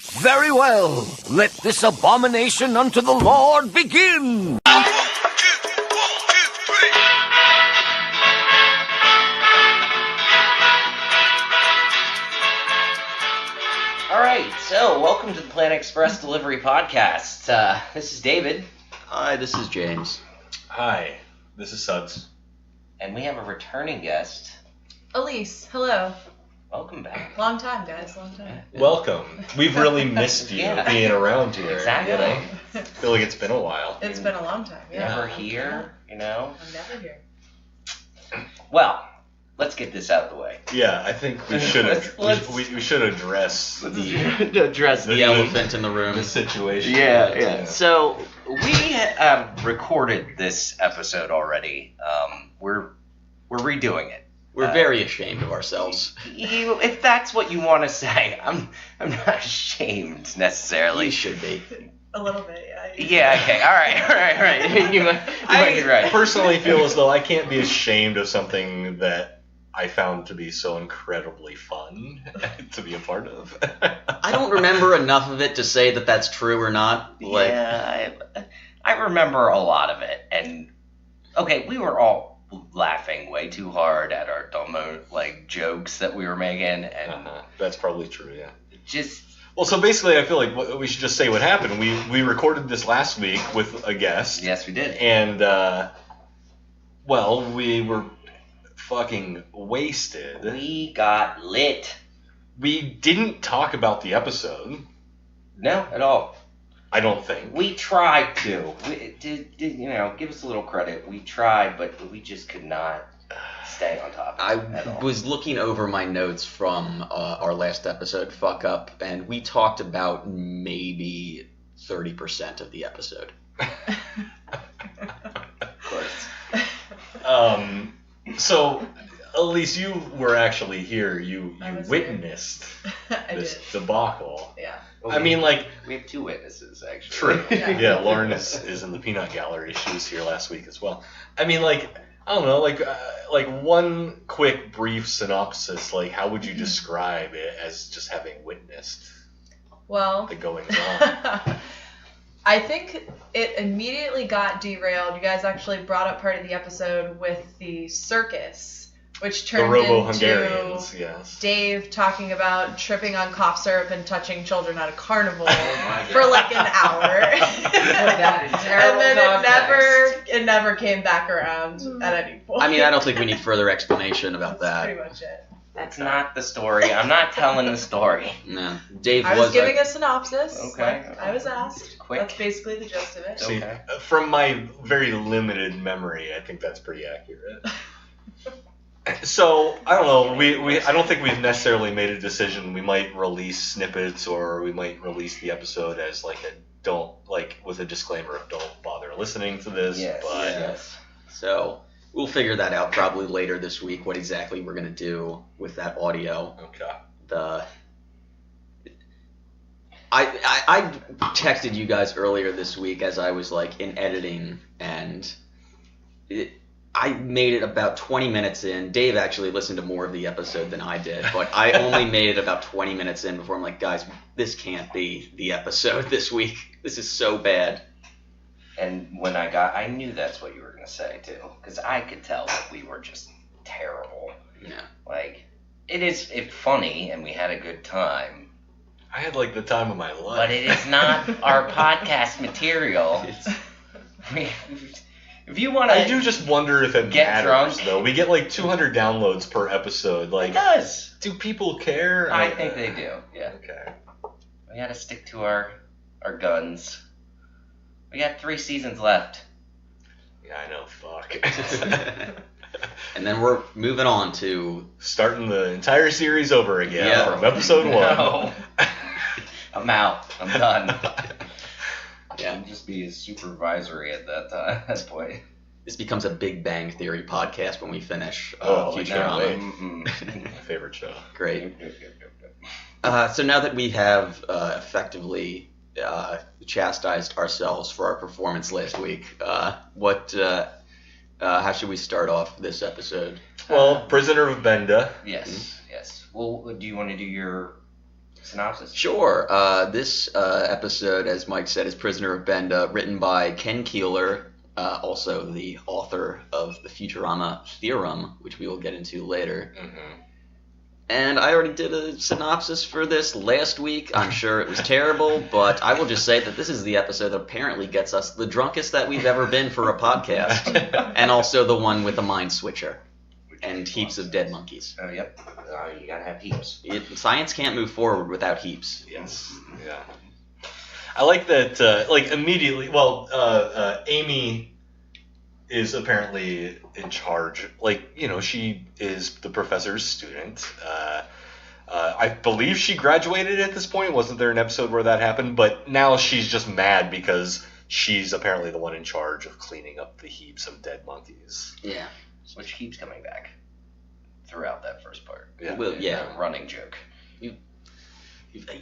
Very well. Let this abomination unto the Lord begin. All right, so welcome to the PlanEx Delivery Podcast. This is David. Hi, this is James. Hi, this is Suds. And we have a returning guest. Alyse, hello. Welcome back. Long time, guys, long time. Welcome. We've really missed you being around here. Exactly. You know? I feel like it's been a while. It's been a long time, yeah. Never here, you know? I'm never here. Well, let's get this out of the way. Yeah, I think we should we should address the elephant in the room. The situation. Yeah. So we recorded this episode already. We're redoing it. We're very ashamed of ourselves. If that's what you want to say, I'm not ashamed necessarily. You should be. A little bit, yeah. Yeah. Okay. All right. You might be right. I personally feel as though I can't be ashamed of something that I found to be so incredibly fun to be a part of. I don't remember enough of it to say that that's true or not. Yeah, I remember a lot of it, and okay, we were all laughing way too hard at our dumb jokes that we were making, and that's probably true. Yeah. Well, so basically, I feel like we should just say what happened. We recorded this last week with a guest. Yes, we did. And we were fucking wasted. We got lit. We didn't talk about the episode. No, at all. I don't think. We tried to. Give us a little credit. We tried, but we just could not stay on top of it at all. I was looking over my notes from our last episode, Fuck Up, and we talked about maybe 30% of the episode. Of course. So, Alyse, you were actually here. You witnessed this debacle. Yeah. Well, I mean, we have two witnesses, actually. True. Yeah, Lauren is in the peanut gallery. She was here last week as well. I mean, I don't know, one quick brief synopsis. How would you describe it as just having witnessed the goings on? I think it immediately got derailed. You guys actually brought up part of the episode with the circus, which turned into Dave talking about tripping on cough syrup and touching children at a carnival for an hour. That is terrible. And then it never came back around at any point. I mean, I don't think we need further explanation about that. That's pretty much it. That's not the story. I'm not telling the story. No, Dave I was giving a synopsis. Okay. I was asked. Quick. That's basically the gist of it. See, Okay. from my very limited memory, I think that's pretty accurate. So, I don't know, I don't think we've necessarily made a decision. We might release snippets, or we might release the episode as with a disclaimer of don't bother listening to this. Yes. So, we'll figure that out probably later this week, what exactly we're going to do with that audio. Okay. I texted you guys earlier this week as I was in editing, and I made it about 20 minutes in. Dave actually listened to more of the episode than I did, but I only made it about 20 minutes in before I'm like, guys, this can't be the episode this week. This is so bad. And when I knew that's what you were going to say, too, because I could tell that we were just terrible. Yeah. It's funny, and we had a good time. I had the time of my life. But it is not our podcast material. If you want to, I do just wonder if it get matters, drunk. though. We get 200 downloads per episode. It does. Do people care? I think they do. Yeah. Okay. We got to stick to our guns. We got 3 seasons left. Yeah, I know. Fuck. And then we're moving on to starting the entire series over again from episode 1. No. I'm out. I'm done. Yeah. I'll just be a supervisory at that point. This becomes a Big Bang Theory podcast when we finish Futurama. Favorite show. Great. So now that we have effectively chastised ourselves for our performance last week, how should we start off this episode? Well, Prisoner of Benda. Yes. Well, do you want to do your synopsis? Sure. This episode, as Mike said, is Prisoner of Benda, written by Ken Keeler, also the author of the Futurama Theorem, which we will get into later. Mm-hmm. And I already did a synopsis for this last week. I'm sure it was terrible, but I will just say that this is the episode that apparently gets us the drunkest that we've ever been for a podcast, and also the one with the mind switcher and heaps of dead monkeys. Oh, yep. You gotta have heaps. Science can't move forward without heaps. Yes. Yeah. I like that. Immediately. Well, Amy is apparently in charge. She is the professor's student. I believe she graduated at this point. Wasn't there an episode where that happened? But now she's just mad because she's apparently the one in charge of cleaning up the heaps of dead monkeys. Yeah. Which keeps coming back throughout that first part. Yeah. Well, yeah. The running joke. You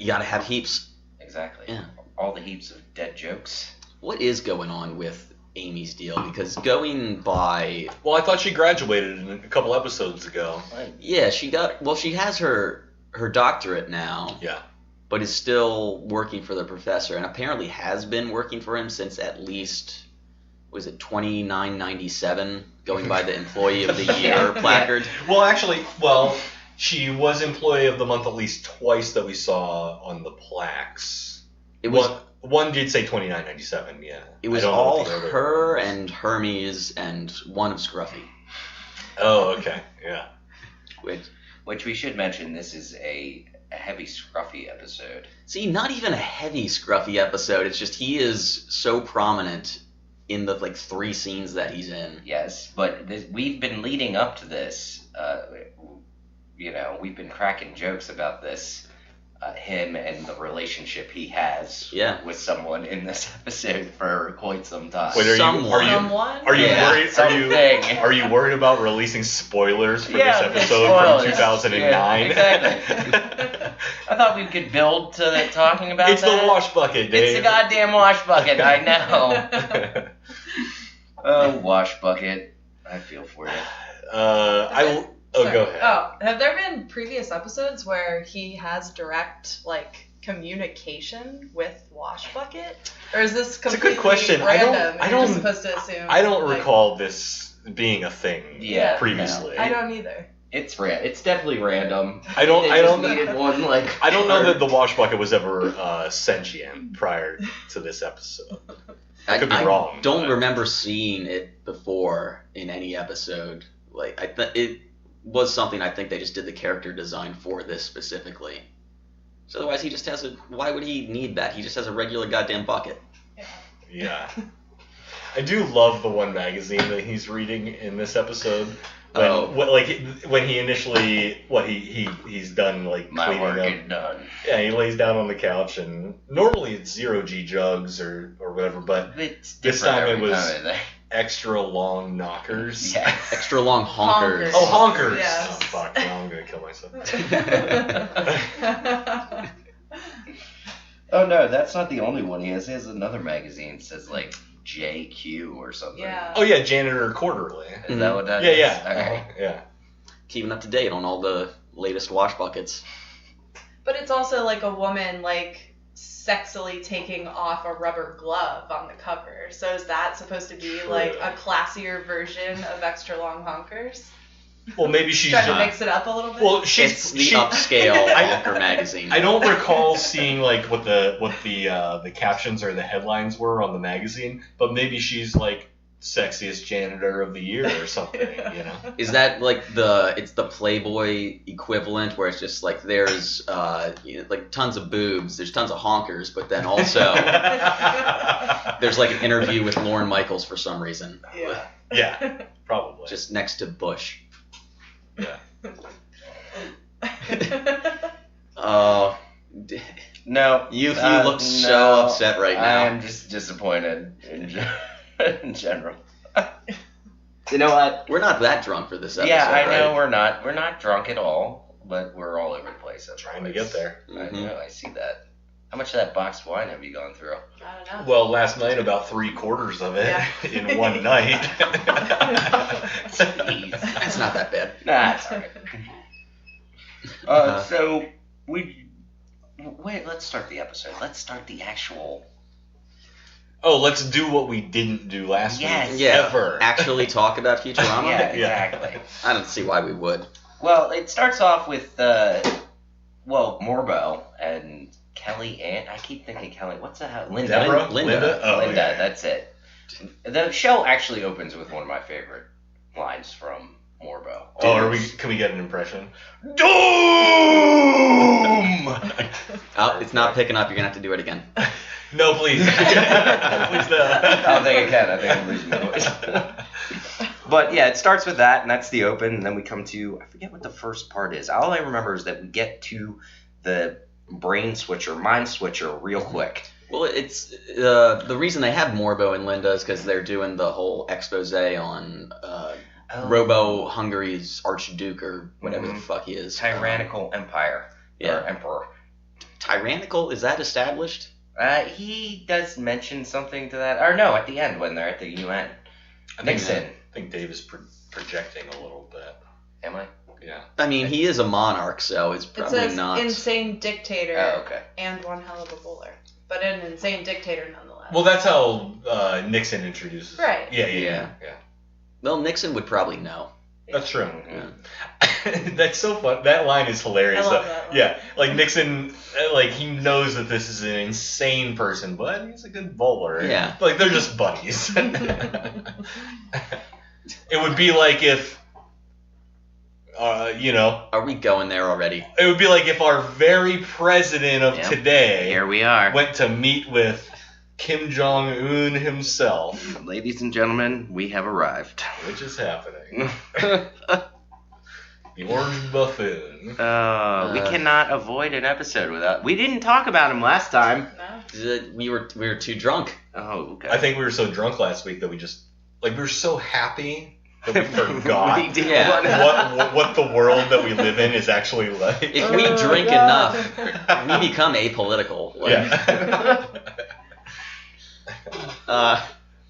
gotta have heaps. Exactly. Yeah. All the heaps of dead jokes. What is going on with Amy's deal? Because going by... Well, I thought she graduated a couple episodes ago. Yeah, she has her doctorate now. Yeah. But is still working for the professor, and apparently has been working for him since at least, was it 2997, going by the Employee of the Year placard? Yeah. Well, she was Employee of the Month at least twice that we saw on the plaques. It was... One did say 2997, yeah. It was all her and Hermes and one of Scruffy. Oh, okay, yeah. Which we should mention, this is a heavy Scruffy episode. See, not even a heavy Scruffy episode. It's just he is so prominent in the 3 scenes that he's in. Yes, but we've been leading up to this. We've been cracking jokes about this. Him and the relationship he has with someone in this episode for quite some time. Wait, are you worried? Are you worried about releasing spoilers for this episode from 2009? Yeah, exactly. I thought we could build to talking about it's that. The wash bucket, Dave. It's the goddamn wash bucket. I know. Oh, wash bucket. I feel for you. Go ahead. Oh, have there been previous episodes where he has direct communication with Wash Bucket, or is this completely it's a good question. random? I don't. You're supposed to assume. I don't recall this being a thing. Previously. No. I don't either. It's definitely random. I don't needed one I don't know that the wash bucket was ever sentient prior to this episode. I could be wrong. I don't remember seeing it before in any episode. It was something I think they just did the character design for this specifically. So otherwise he just has why would he need that? He just has a regular goddamn bucket. Yeah. I do love the one magazine that he's reading in this episode. When he initially he's done my cleaning work up. is done. Yeah, he lays down on the couch and normally it's 0G jugs or whatever, but this time it was extra long knockers. Yeah. Extra long honkers. Oh, honkers! Yes. Oh, fuck, now I'm gonna kill myself. Oh no, that's not the only one he has. He has another magazine that says JQ or something. Yeah. Oh yeah, Janitor Quarterly. Is that what that is? Yeah. Okay. Yeah. Keeping up to date on all the latest wash buckets. But it's also a woman sexily taking off a rubber glove on the cover. So is that supposed to be a classier version of extra long honkers? Well, maybe she's trying to mix it up a little bit. Well, it's the upscale honker magazine. I don't recall seeing what the captions or the headlines were on the magazine, but maybe she's sexiest janitor of the year or something, Is that it's the Playboy equivalent where it's just there's tons of boobs, there's tons of honkers, but then also there's an interview with Lorne Michaels for some reason. Yeah, probably. Just next to Bush. Yeah. No. You look so upset right now. I'm just disappointed in general. You know what? We're not that drunk for this episode. Yeah, I know right? we're not. We're not drunk at all, but we're all over the place. Trying to get there. I know. I see that. How much of that boxed wine have you gone through? I don't know. Well, last night about 3/4 of it in one night. Jeez. It's not that bad. Nah, it's alright. So Wait, let's start the episode. Let's start the actual... Oh, let's do what we didn't do last week. Yeah. Ever. Actually talk about Futurama? Yeah, exactly. I don't see why we would. Well, it starts off with, Morbo and Kelly and... I keep thinking Kelly. What's the hell? Linda. Deborah? Linda. Oh, Linda, yeah. that's it. The show actually opens with one of my favorite lines from Morbo. Oh, can we get an impression? Doom! Oh, it's not picking up. You're going to have to do it again. No, please. Please, no. I don't think I can. I think I'm losing my voice. But yeah, it starts with that, and that's the open, and then we come to, I forget what the first part is. All I remember is that we get to the mind switcher real quick. Well, it's the reason they have Morbo and Linda is because they're doing the whole expose on Robo Hungary's Archduke or whatever the fuck he is. Tyrannical Empire. Yeah. Or Emperor. Tyrannical? Is that established? He does mention something to that. Or no, at the end when they're at the UN. Nixon. I think Dave is projecting a little bit. Am I? Yeah. I mean, he is a monarch, so it's It probably says not. insane dictator Oh, okay. and one hell of a bowler. But an insane dictator nonetheless. Well, that's how Nixon introduces. Right. Yeah. Well, Nixon would probably know. That's true. Yeah. That's so fun. That line is hilarious. I love that line. Yeah, like Nixon, like he knows that this is an insane person, but he's a good bowler. Yeah. Like they're just buddies. It would be like if, Are we going there already? it would be like if our very president of Yep. today Here we are. went to meet with Kim Jong-un himself, Ladies and gentlemen, we have arrived. which is happening. The orange buffoon. We cannot avoid an episode without... We didn't talk about him last time. No? We were too drunk. Oh, okay. I think we were so drunk last week that we just, we were so happy that we forgot We did. Yeah. what the world that we live in is actually like. If we Oh, drink God. enough, we become apolitical. Like, Yeah.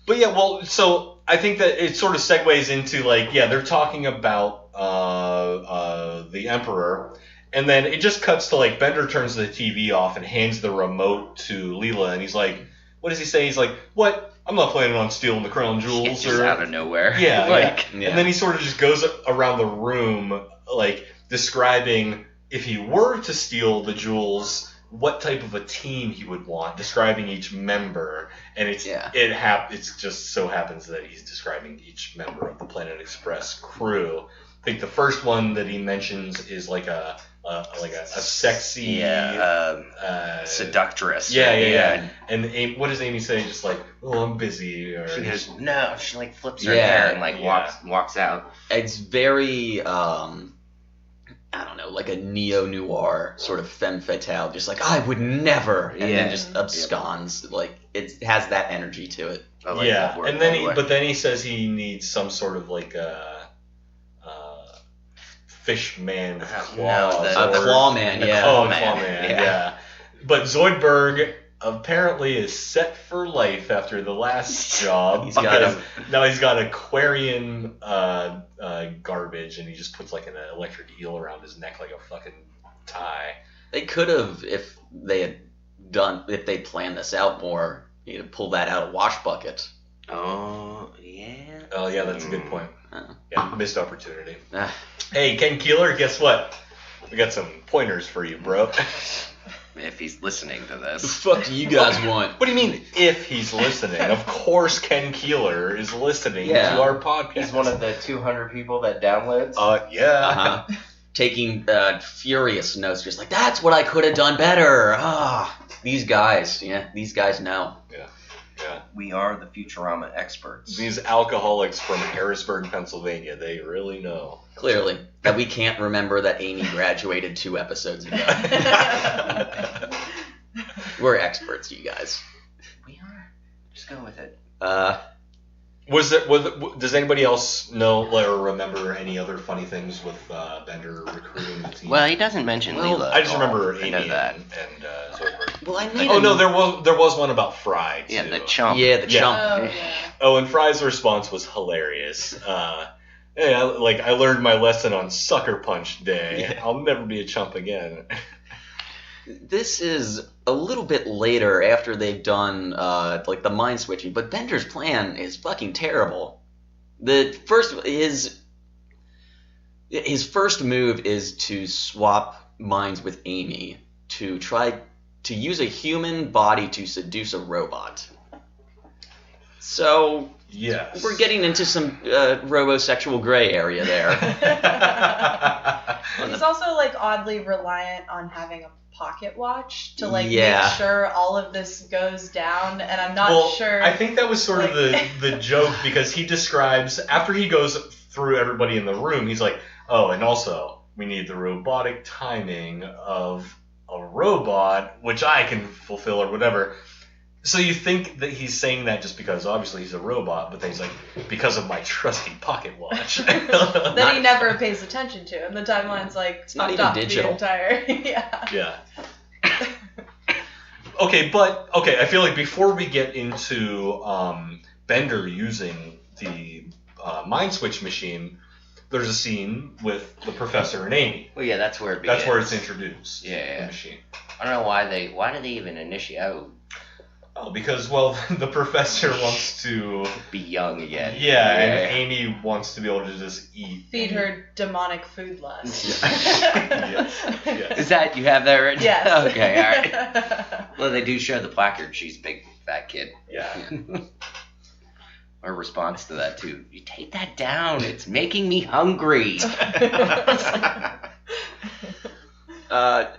But yeah, well, so I think that it sort of segues into they're talking about the Emperor, and then it just cuts to Bender turns the TV off and hands the remote to Leela, and he's like, what does he say? He's like, what? I'm not planning on stealing the crown jewels. It's just out of nowhere. Yeah, Yeah. And then he sort of just goes around the room, describing if he were to steal the jewels, what type of a team he would want, describing each member, and it just so happens that he's describing each member of the Planet Express crew. I think the first one that he mentions is like a sexy, seductress. Yeah. And what does Amy say? Just like, oh, I'm busy. Or She goes, no. She flips her hair and walks out. It's very, I don't know, like a neo-noir sort of femme fatale, just like, I would never, and then just absconds. Like, it has that energy to it. I like that word, and then he says he needs some sort of fishman claws. A clawman, yeah. Clawman, yeah. But Zoidberg apparently is set for life after the last job. Now he's got Aquarian garbage, and he just puts an electric eel around his neck like a fucking tie. They could have, if they planned this out more, pull that out of wash bucket. Oh, yeah. Oh, yeah, that's a good point. Yeah, missed opportunity. Ah. Hey, Ken Keeler, guess what? We got some pointers for you, bro. If he's listening to The this. fuck do you guys want? What do you mean, if he's listening? Of course Ken Keeler is listening to our podcast. He's one of the 200 people that downloads. Yeah. Uh-huh. Taking furious notes, just like, that's what I could have done better. These guys know. Yeah. We are the Futurama experts. These alcoholics from Harrisburg, Pennsylvania, they really know. Clearly. That we can't remember that Amy graduated 2 episodes ago. We're experts, you guys. We are. Just go with it. Does anybody else know or remember any other funny things with Bender recruiting the team? Well, he doesn't mention Leela. I just remember Amy I know that. and Zoidberg. Well, I need no, there was one about Fry, too. Yeah, the chump. Yeah, the chump. Oh, yeah. Oh, and Fry's response was hilarious. Hey, I learned my lesson on Sucker Punch Day. Yeah. I'll never be a chump again. this is a little bit later after they've done like the mind switching, but Bender's plan is fucking terrible. His first move is to swap minds with Amy to try to use a human body to seduce a robot. So yes, we're getting into some robosexual gray area there. He's also like oddly reliant on having a pocket watch to like Yeah. make sure all of this goes down, and I'm not sure. I think that was sort of the joke, because he describes, after he goes through everybody in the room, he's like, oh, and also we need the robotic timing of a robot, which I can fulfill or whatever. So you think that he's saying that just because obviously he's a robot, but then he's like, because of my trusty pocket watch. That he never pays attention to, and the timeline's like It's not fucked even up digital. the entire yeah. Yeah. Okay, I feel like before we get into Bender using the mind switch machine, there's a scene with the professor and Amy. Well, yeah, that's where it begins. That's where it's introduced. Yeah. The machine. I don't know why did they even initiate? Oh, because, well, the professor wants to Be young again. Yeah, and Amy wants to be able to just eat. Feed her demonic food lust. Yes. Is that, you have that written? Yes. Okay, all right. Well, they do show the placard. She's a big fat kid. Yeah. Our response to that too. You take that down. It's making me hungry.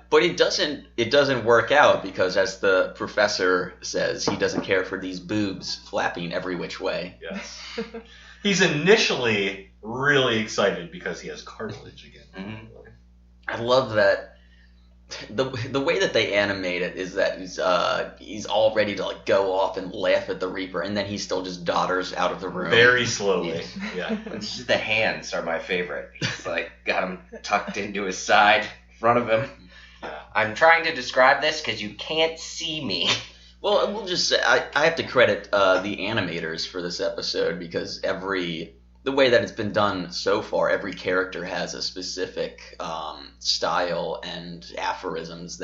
But it doesn't work out, because as the professor says, he doesn't care for these boobs flapping every which way. Yes. He's initially really excited because he has cartilage again. Mm-hmm. I love that. The way that they animate it is that he's all ready to like go off and laugh at the Reaper, and then he still just dodders out of the room. Very slowly. Yeah. It's just the hands are my favorite. He's like got him tucked into his side, in front of him. Yeah. I'm trying to describe this because you can't see me. Well, we'll just say I have to credit the animators for this episode, because the way that it's been done so far, every character has a specific style and aphorisms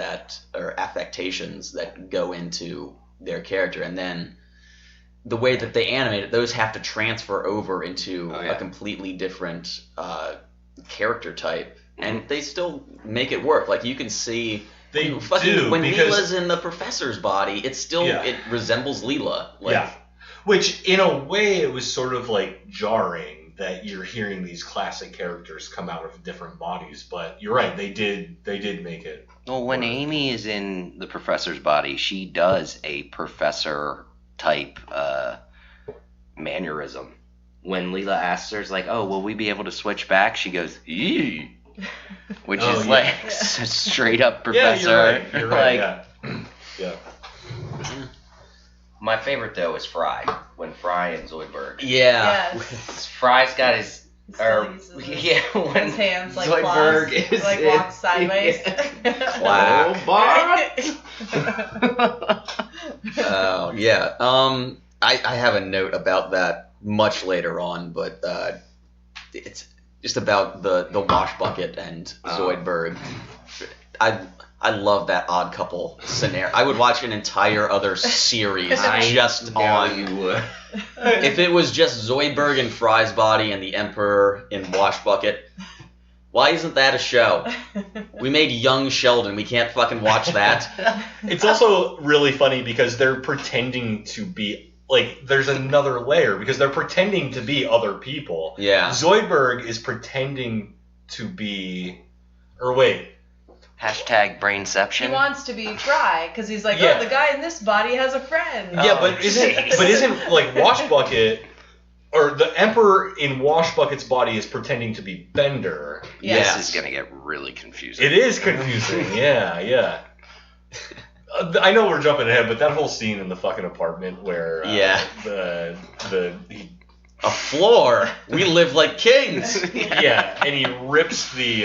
or affectations that go into their character, and then the way that they animate it, those have to transfer over into a completely different character type, and they still make it work. Like you can see. They when because Leela's in the professor's body, it's still it resembles Leela. Like, Which in a way it was sort of like jarring that you're hearing these classic characters come out of different bodies, but you're right, they did make it. Well, when Amy is in the professor's body, she does a professor type mannerism. When Leela asks her, like, "Oh, will we be able to switch back?" She goes, "Eee." Which is like straight up professor. Yeah, you're right. Like, yeah. My favorite though is Fry, when Fry and Zoidberg. Yeah. Yes. Fry's got his when His hands like Zoidberg claws, is like walks sideways. Clack. Oh yeah. I have a note about that much later on, but it's just about the wash bucket and Zoidberg. I love that odd couple scenario. I would watch an entire other series just on. You would. If it was just Zoidberg in Fry's body and the Emperor in Wash Bucket, why isn't that a show? We made Young Sheldon. We can't fucking watch that. It's also really funny because they're pretending to be. Like, there's another layer because they're pretending to be other people. Yeah. Zoidberg is pretending to be. Or wait. Hashtag brainception. He wants to be Fry because he's like, Yeah. oh, the guy in this body has a friend. Yeah, but isn't like Wash Bucket or the Emperor in Wash Bucket's body is pretending to be Bender? Yes. This is gonna get really confusing. It is confusing. Yeah. I know we're jumping ahead, but that whole scene in the fucking apartment where a floor. We live like kings. And he rips the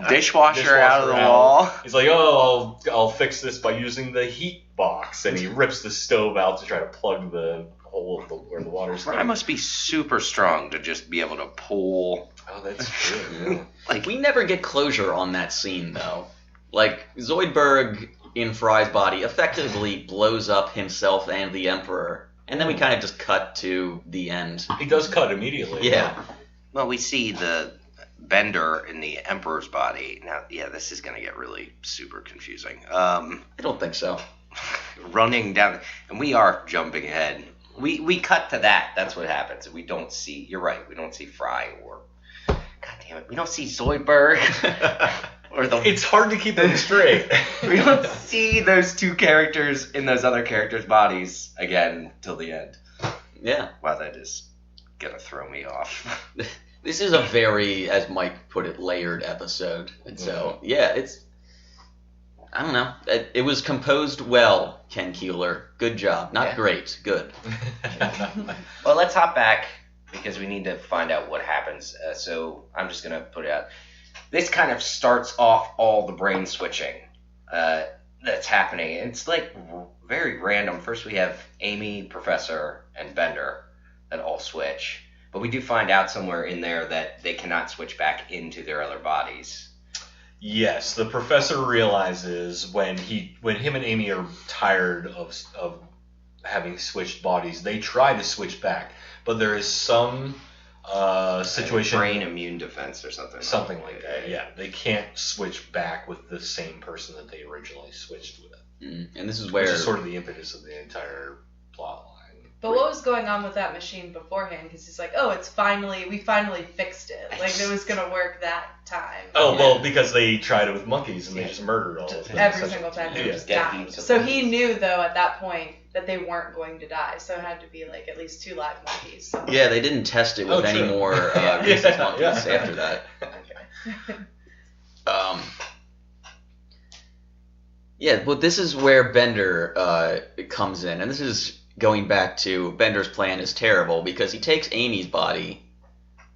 dishwasher out of the wall. He's like, oh, I'll fix this by using the heat box, and he rips the stove out to try to plug the hole where the water's Fry must be super strong to just be able to pull. Oh, that's true. Like we never get closure on that scene though. Like, Zoidberg in Fry's body effectively blows up himself and the Emperor, and then we kind of just cut to the end. He does cut immediately. Yeah. Well, we see the Bender in the Emperor's body. Now, yeah, this is going to get really super confusing. I don't think so. Running down, and we are jumping ahead. We cut to that. That's what happens. We don't see. You're right. We don't see Fry or. God damn it. We don't see Zoidberg. Or It's hard to keep them straight. We don't see those two characters in those other characters' bodies again till the end. Yeah. Wow, that is gonna throw me off. This is a very, as Mike put it, layered episode. And so, yeah, it's... I don't know. It was composed well, Ken Keeler. Good job. Not great. Good. Well, let's hop back because we need to find out what happens. So I'm just going to put it out. This kind of starts off all the brain switching that's happening. It's like very random. First we have Amy, Professor, and Bender that all switch. But we do find out somewhere in there that they cannot switch back into their other bodies. Yes, the professor realizes when him and Amy are tired of having switched bodies, they try to switch back, but there is some situation, brain immune defense or something. Something like that. Yeah, they can't switch back with the same person that they originally switched with. And this is where which is sort of the impetus of the entire plot line. But what was going on with that machine beforehand? Because he's like, oh, we finally fixed it. Like, it was going to work that time. Oh, well, because they tried it with monkeys and they just murdered all of them. Every single time they just died. heaps of So monkeys. he knew, though, at that point that they weren't going to die. So it had to be, like, at least 2 live monkeys. So. Yeah, they didn't test it with any more rhesus monkeys after that. Yeah, but this is where Bender comes in, and this is going back to Bender's plan is terrible because he takes Amy's body,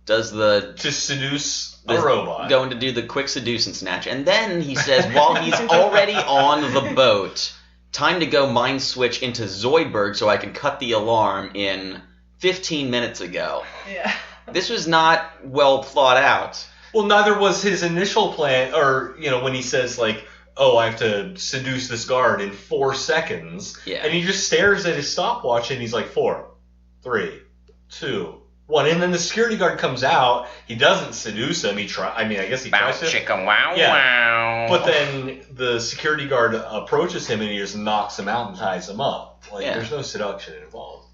does the to seduce a robot, going to do the quick seduce and snatch, and then he says while he's already on the boat, time to go mind switch into Zoidberg so I can cut the alarm in 15 minutes ago. Yeah. This was not well thought out. Well, neither was his initial plan, or when he says like, oh, I have to seduce this guard in 4 seconds. Yeah. And he just stares at his stopwatch and he's like, 4, 3, 2, 1. And then the security guard comes out. He doesn't seduce him. I guess he tries to. Chicka wow wow. But then the security guard approaches him and he just knocks him out and ties him up. There's no seduction involved.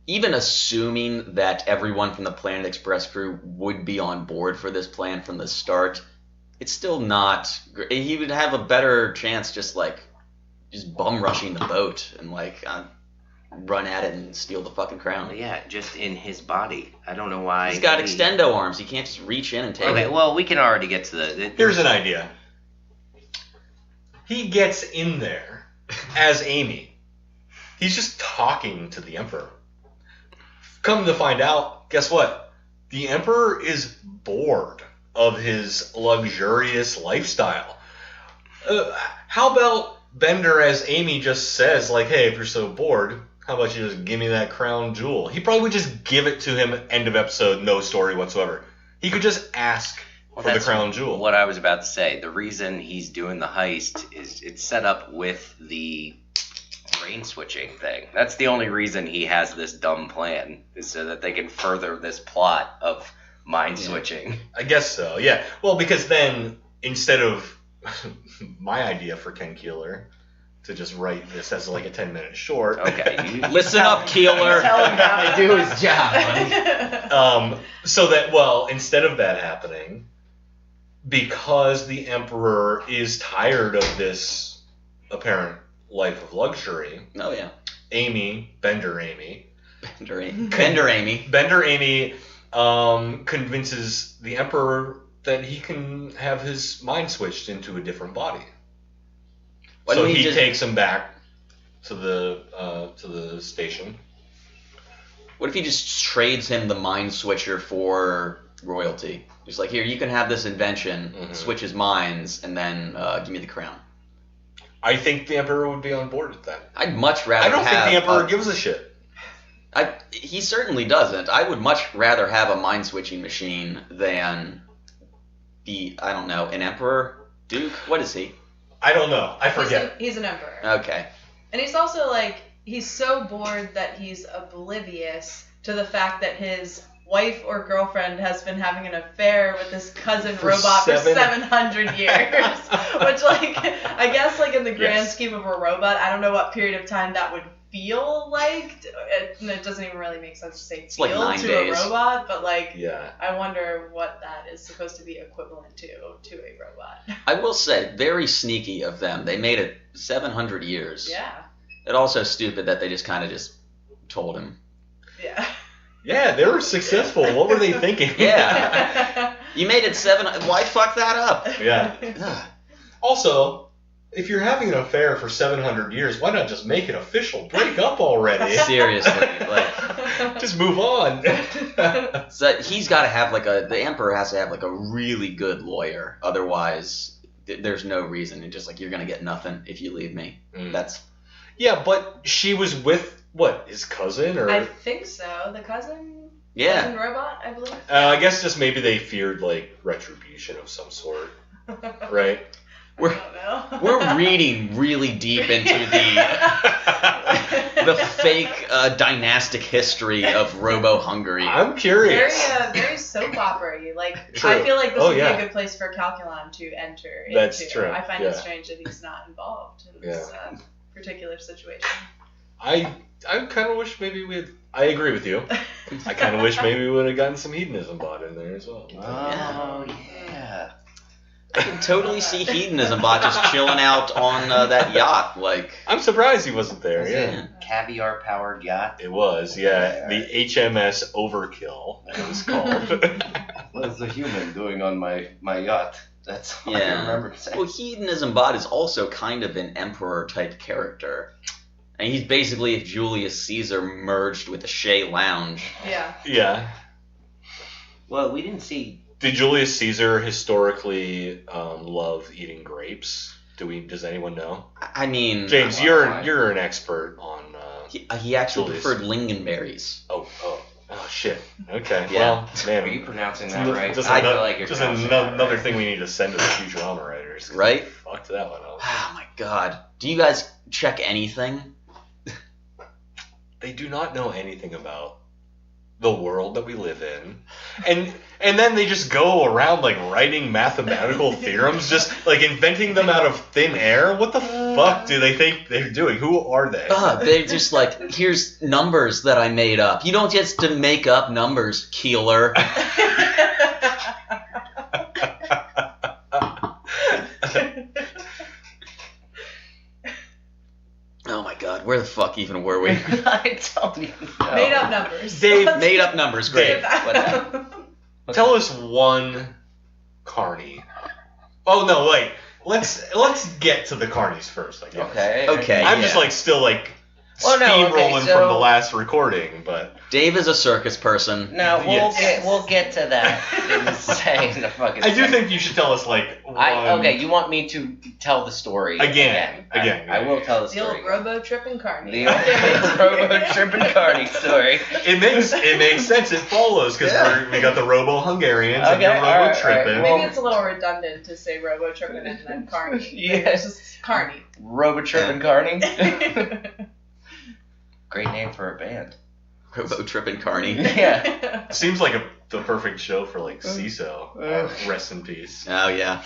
Even assuming that everyone from the Planet Express crew would be on board for this plan from the start, it's still not great. He would have a better chance just bum rushing the boat and run at it and steal the fucking crown. Yeah, just in his body. I don't know why. He's got extendo arms. He can't just reach in and take it. Okay, well, we can already get to the... Here's an idea. He gets in there as Amy. He's just talking to the Emperor. Come to find out, guess what? The Emperor is bored of his luxurious lifestyle. How about Bender as Amy just says, hey, if you're so bored, how about you just give me that crown jewel? He probably would just give it to him, end of episode, no story whatsoever. He could just ask for the crown jewel. What I was about to say. The reason he's doing the heist is it's set up with the brain switching thing. That's the only reason he has this dumb plan, is so that they can further this plot of mind switching. I guess so, yeah. Well, because then instead of my idea for Ken Keeler to just write this as a 10-minute short. Okay, listen up, Keeler. Tell him how to do his job, buddy. So that instead of that happening, because the Emperor is tired of this apparent life of luxury. Oh yeah. Bender Amy convinces the Emperor that he can have his mind switched into a different body. So he takes him back to the station. What if he just trades him the mind switcher for royalty? He's like, here, you can have this invention, switch his minds, and then give me the crown. I think the Emperor would be on board with that. I'd much rather I don't think the Emperor gives a shit. He certainly doesn't. I would much rather have a mind-switching machine than an Emperor Duke? What is he? I don't know. I forget. He's an emperor. Okay. And he's also he's so bored that he's oblivious to the fact that his wife or girlfriend has been having an affair with this cousin robot for 700 years. Which, I guess, in the grand scheme of a robot, I don't know what period of time that would feel like. It doesn't even really make sense to say it's feel like 9 to days. a robot, but, yeah. I wonder what that is supposed to be equivalent to a robot. I will say, very sneaky of them. They made it 700 years. Yeah. It also stupid that they just kind of just told him. Yeah. Yeah, they were successful. What were they thinking? Yeah. You made it 7. Why fuck that up? Yeah. Also, if you're having an affair for 700 years, why not just make it official? Break up already. Seriously, just move on. So he's got to have the emperor has to have a really good lawyer. Otherwise, there's no reason. And just you're gonna get nothing if you leave me. That's. Yeah, but she was with his cousin or. I think so. The cousin. Yeah. Cousin robot, I believe. I guess just maybe they feared retribution of some sort, right? I don't know. We're reading really deep into the fake dynastic history of Robo-Hungary. I'm curious. Very soap opera-y. True. I feel like this would be a good place for Calculon to enter into. That's true. I find it strange that he's not involved in this particular situation. I kind of wish maybe I agree with you. I kind of wish maybe we would have gotten some hedonism bot in there as well. Oh, yeah. I can totally see Hedonism Bot just chilling out on that yacht. I'm surprised he wasn't there. Yeah. Caviar-powered yacht. It was, yeah. The HMS Overkill, it was called. What's the human doing on my yacht? That's all I remember saying. Well, Hedonism Bot is also kind of an emperor-type character. And he's basically if Julius Caesar merged with the Shea Lounge. Yeah. Yeah. Well, we didn't see... Did Julius Caesar historically love eating grapes? Does anyone know? I mean, James, you're an expert on. He actually Julius. preferred lingonberries. Oh, shit. Okay. Yeah. Well, man, Are you pronouncing that right? Just I feel like you're just pronouncing that another right. thing we need to send to the Futurama writers. Right? Fucked that one up. Oh my god. Do you guys check anything? They do not know anything about the world that we live in, and then they just go around writing mathematical theorems, just inventing them out of thin air. What the fuck do they think they're doing? Who are they? They're just here's numbers that I made up. You don't just to make up numbers, Keeler. Oh my god, where the fuck even were we? I don't even know. Made up numbers. Dave, Made up numbers, great. Dave, tell us one carny. Oh no, wait. Let's get to the carnies first. I guess. Okay. I'm just still steamrolling from the last recording, but Dave is a circus person. No, Yes. we'll get to that in the fucking. I do think you should tell us one. Okay, you want me to tell the story Again. I will tell the The story. old Robo Trip and Carney. The old Robo Trip and Carney story. It makes sense. It follows because we got the Robo Hungarians and the Okay, Robo alright, Trippin'. alright. Maybe it's a little redundant to say Robo Trippin' and then Carney. Yeah. It's just Carney. Robo Trip and Carney. Great name for a band. Robo Trip and Carney. Yeah. Seems like the perfect show for CISO. Rest in peace. Oh yeah.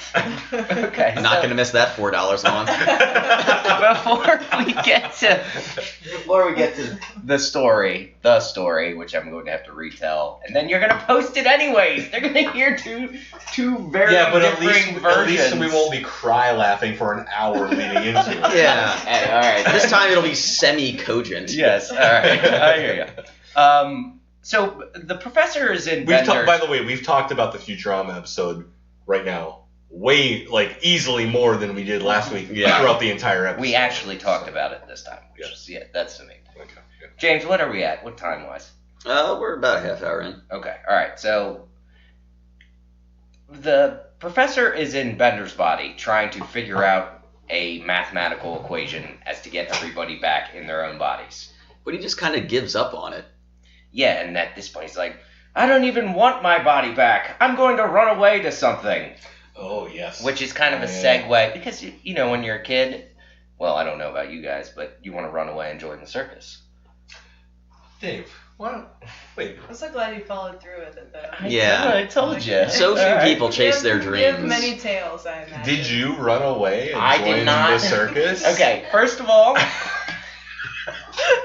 Okay. Not gonna miss that $4 a month. Before we get to the story, which I'm going to have to retell, and then you're going to post it anyways. They're going to hear two very differing versions. At least we won't be cry laughing for an hour leading into it. Yeah. Hey, all right. This time it'll be semi-cogent. Yes. All right. I hear you. So the professor is in. By the way, we've talked about the Futurama episode right now way easily more than we did last week throughout the entire episode. We actually talked about it this time. That's the main thing. Okay. Yeah. James, what are we at? What time wise? We're about a half hour in. Okay. All right. So the professor is in Bender's body trying to figure out a mathematical equation as to get everybody back in their own bodies. But he just kind of gives up on it. Yeah, and at this point he's like, I don't even want my body back. I'm going to run away to something. Oh, yes. Which is kind of a segue because, you know, when you're a kid, well, I don't know about you guys, but you want to run away and join the circus. Dave, wait. I'm so glad you followed through with it, though. I told you. So few people chase their dreams. You have many tales, I imagine. Did you run away and I join did not. the circus? Okay, first of all,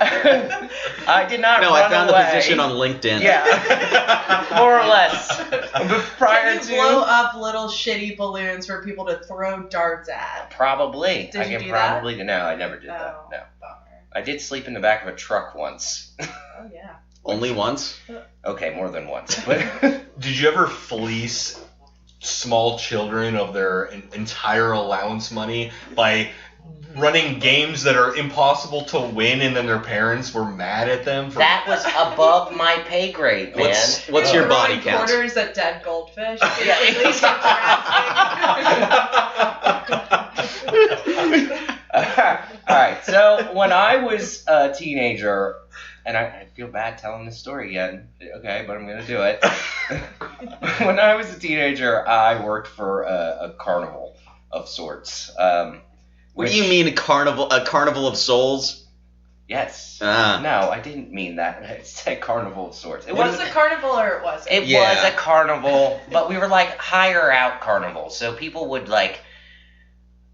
I did not No, run I found away. the position on LinkedIn. Yeah, more or less. Prior Can you blow up little shitty balloons for people to throw darts at? Probably. Did I you can do probably no, I never did that. Oh, No. bummer. I did sleep in the back of a truck once. Oh, yeah. Only once? Okay, more than once. But Did you ever fleece small children of their entire allowance money by running games that are impossible to win, and then their parents were mad at them for that was above my pay grade, man. What's your body Throwing count? quarters at dead goldfish. Yeah. Alright, so when I was a teenager, and I feel bad telling this story again, okay, but I'm going to do it. When I was a teenager, I worked for a carnival of sorts. What do you mean a carnival of souls? Yes. Ah. No, I didn't mean that. I said carnival of sorts. It was a carnival or it wasn't? It was a carnival, but we were like higher out carnival, so people would like.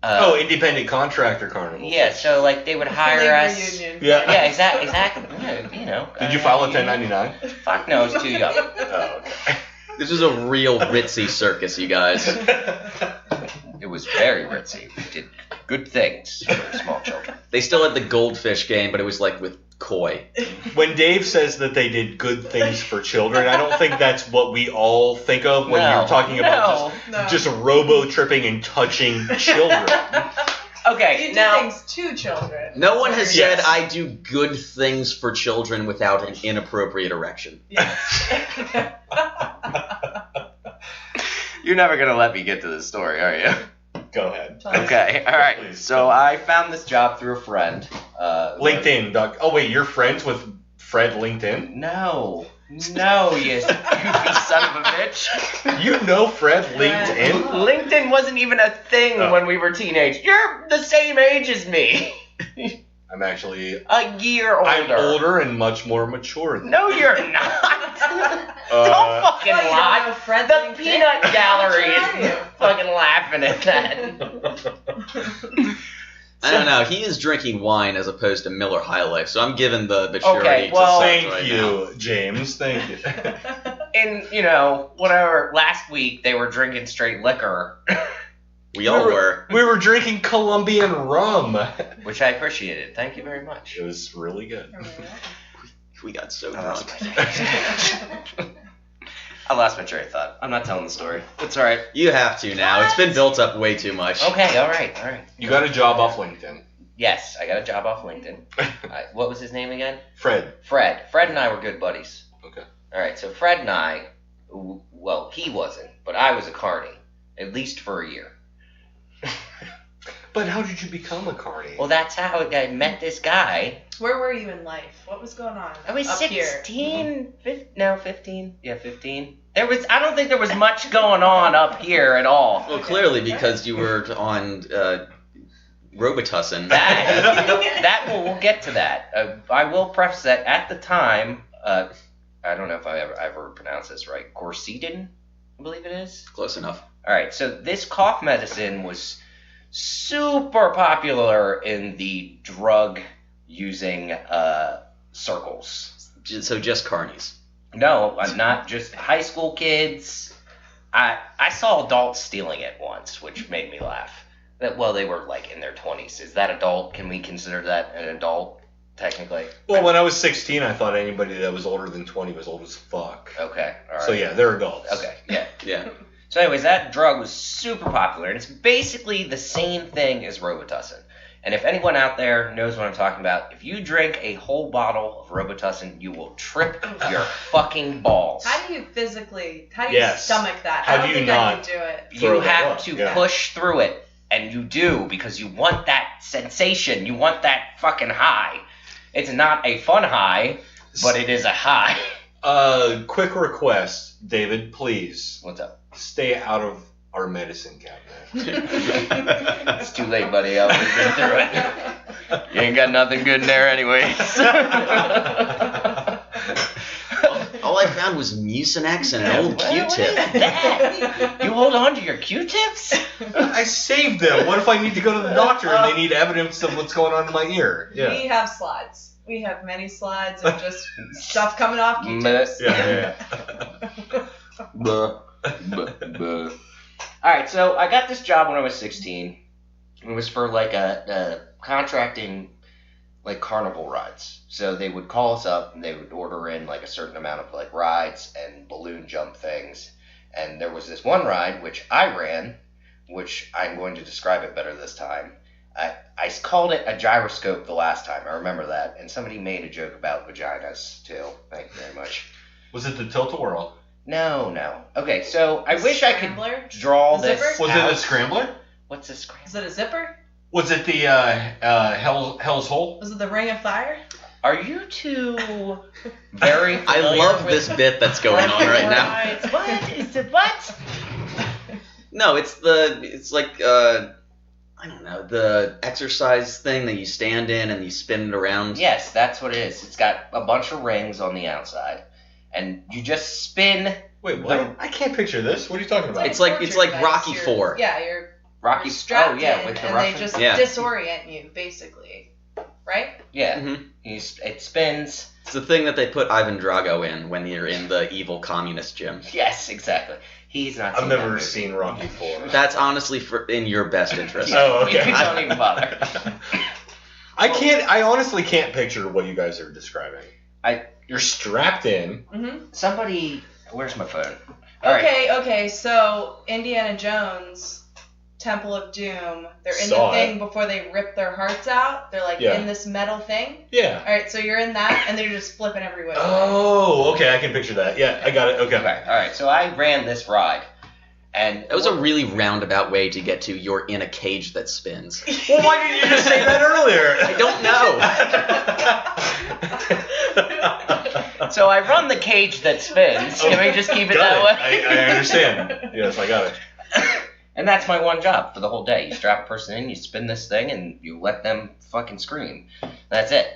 Independent contractor carnival. Yeah, so like they would hire Labor us. union. Yeah. Yeah, exactly. Yeah, you know. Did you file a 1099? Fuck no, I was too young. Oh, okay. This is a real ritzy circus, you guys. It was very ritzy. We did good things for small children. They still had the goldfish game, but it was like with koi. When Dave says that they did good things for children, I don't think that's what we all think of when you're talking about just robo-tripping and touching children. Okay, You do now things to children. No one has said Yes. I do good things for children without an inappropriate erection. Yes. you're never gonna let me get to this story, are you? Go ahead. Okay, all right. Please. So I found this job through a friend. LinkedIn, Doc. Oh, wait, you're friends with Fred LinkedIn? No, you goofy son of a bitch. You know Fred LinkedIn? LinkedIn wasn't even a thing when we were teenage. You're the same age as me. I'm actually... A year older. I'm older and much more mature than No, you're not. Don't fucking Well, you lie. don't know Fred The LinkedIn. peanut gallery How old are is you? fucking laughing at that. I don't know. He is drinking wine as opposed to Miller High Life, so I'm giving the surety Okay, to well- Suds Thank right you, now. James. Thank you. And, you know, whatever, last week they were drinking straight liquor, We all were. We were drinking Colombian rum. which I appreciated. Thank you very much. It was really good. We got so I lost drunk. I lost my train of thought. I'm not telling the story. It's alright. You have to now. It's been built up way too much. Okay, alright. You got a job off LinkedIn. Yes, I got a job off LinkedIn. What was his name again? Fred. Fred. Fred and I were good buddies. Okay. Alright, so Fred and I, well, he wasn't, but I was a carny, at least for a year. But how did you become a carny? Well, that's how I met this guy. Where were you in life? What was going on? I was up 16, 15. Yeah, 15. I don't think there was much going on up here at all. Well, clearly because you were on Robitussin. We'll get to that. I will preface that at the time, I don't know if I ever pronounced this right, Quercetin, I believe it is. Close enough. All right, so this cough medicine was super popular in the drug-using circles. So just carnies. No, not just high school kids. I saw adults stealing it once, which made me laugh. Well, they were like in their 20s. Is that adult? Can we consider that an adult, technically? Well, when I was 16, I thought anybody that was older than 20 was old as fuck. Okay, all right. So yeah, they're adults. Okay, yeah. Yeah. So anyways, that drug was super popular, and it's basically the same thing as Robitussin. And if anyone out there knows what I'm talking about, if you drink a whole bottle of Robitussin, you will trip your fucking balls. How do you Yes. stomach that? How I don't do you think not? I could do it. You Throw that have up, to yeah. push through it, and you do, because you want that sensation. You want that fucking high. It's not a fun high, but it is a high. Quick request, David, please What's up? stay out of our medicine cabinet. It's too late, buddy. I've been through it. You ain't got nothing good in there anyways. All I found was Mucinex and an old Q-tip. You hold on to your Q-tips? I saved them. What if I need to go to the doctor and they need evidence of what's going on in my ear? Yeah. We have slides. We have many slides of just stuff coming off Q-tips. Yeah. Buh. Buh. All right, so I got this job when I was 16. It was for like a contracting like carnival rides. So they would call us up and they would order in like a certain amount of like rides and balloon jump things. And there was this one ride which I ran, which I'm going to describe it better this time. I called it a gyroscope the last time. I remember that. And somebody made a joke about vaginas too. Thank you very much. Was it the tilt-a-whirl? No. Okay, so I wish Scrambler? I could draw The this. zipper? Was out. it a scrambler? What's a scrambler? Is it a zipper? Was it the Hell's Hole? Was it the Ring of Fire? Are you two very I love this bit that's going on right now. Right. What? Is it what? No, it's like I don't know, the exercise thing that you stand in and you spin it around. Yes, that's what it is. It's got a bunch of rings on the outside. And you just spin. Wait, what? I can't picture this. What are you talking about? It's like torture device. Rocky You're- IV. Yeah, you're Rocky. strapped Oh, yeah, in, with the and Russian. they just Yeah. disorient you, basically. Right? Yeah. Mhm. It spins. It's the thing that they put Ivan Drago in when you're in the evil communist gym. Yes, exactly. He's not. I've seen that never movie. seen Rocky IV. That's honestly in your best interest. Oh, okay. Don't even bother. I honestly can't picture what you guys are describing. You're strapped in. Mm-hmm. Somebody. Where's my phone? All right. Okay, so Indiana Jones, Temple of Doom, they're in Saw the thing it. before they rip their hearts out. They're like Yeah. in this metal thing. Yeah. Alright, so you're in that, and they're just flipping every way. Oh, okay. I can picture that. Yeah, I got it. Okay. Okay. All right. So I ran this ride, and That was a really roundabout way to get to you're in a cage that spins. Well, why didn't you just say that earlier? I don't know. So I run the cage that spins. Can we just keep it that Got way? it. I understand. Yes, I got it. And that's my one job for the whole day. You strap a person in, you spin this thing, and you let them fucking scream. That's it.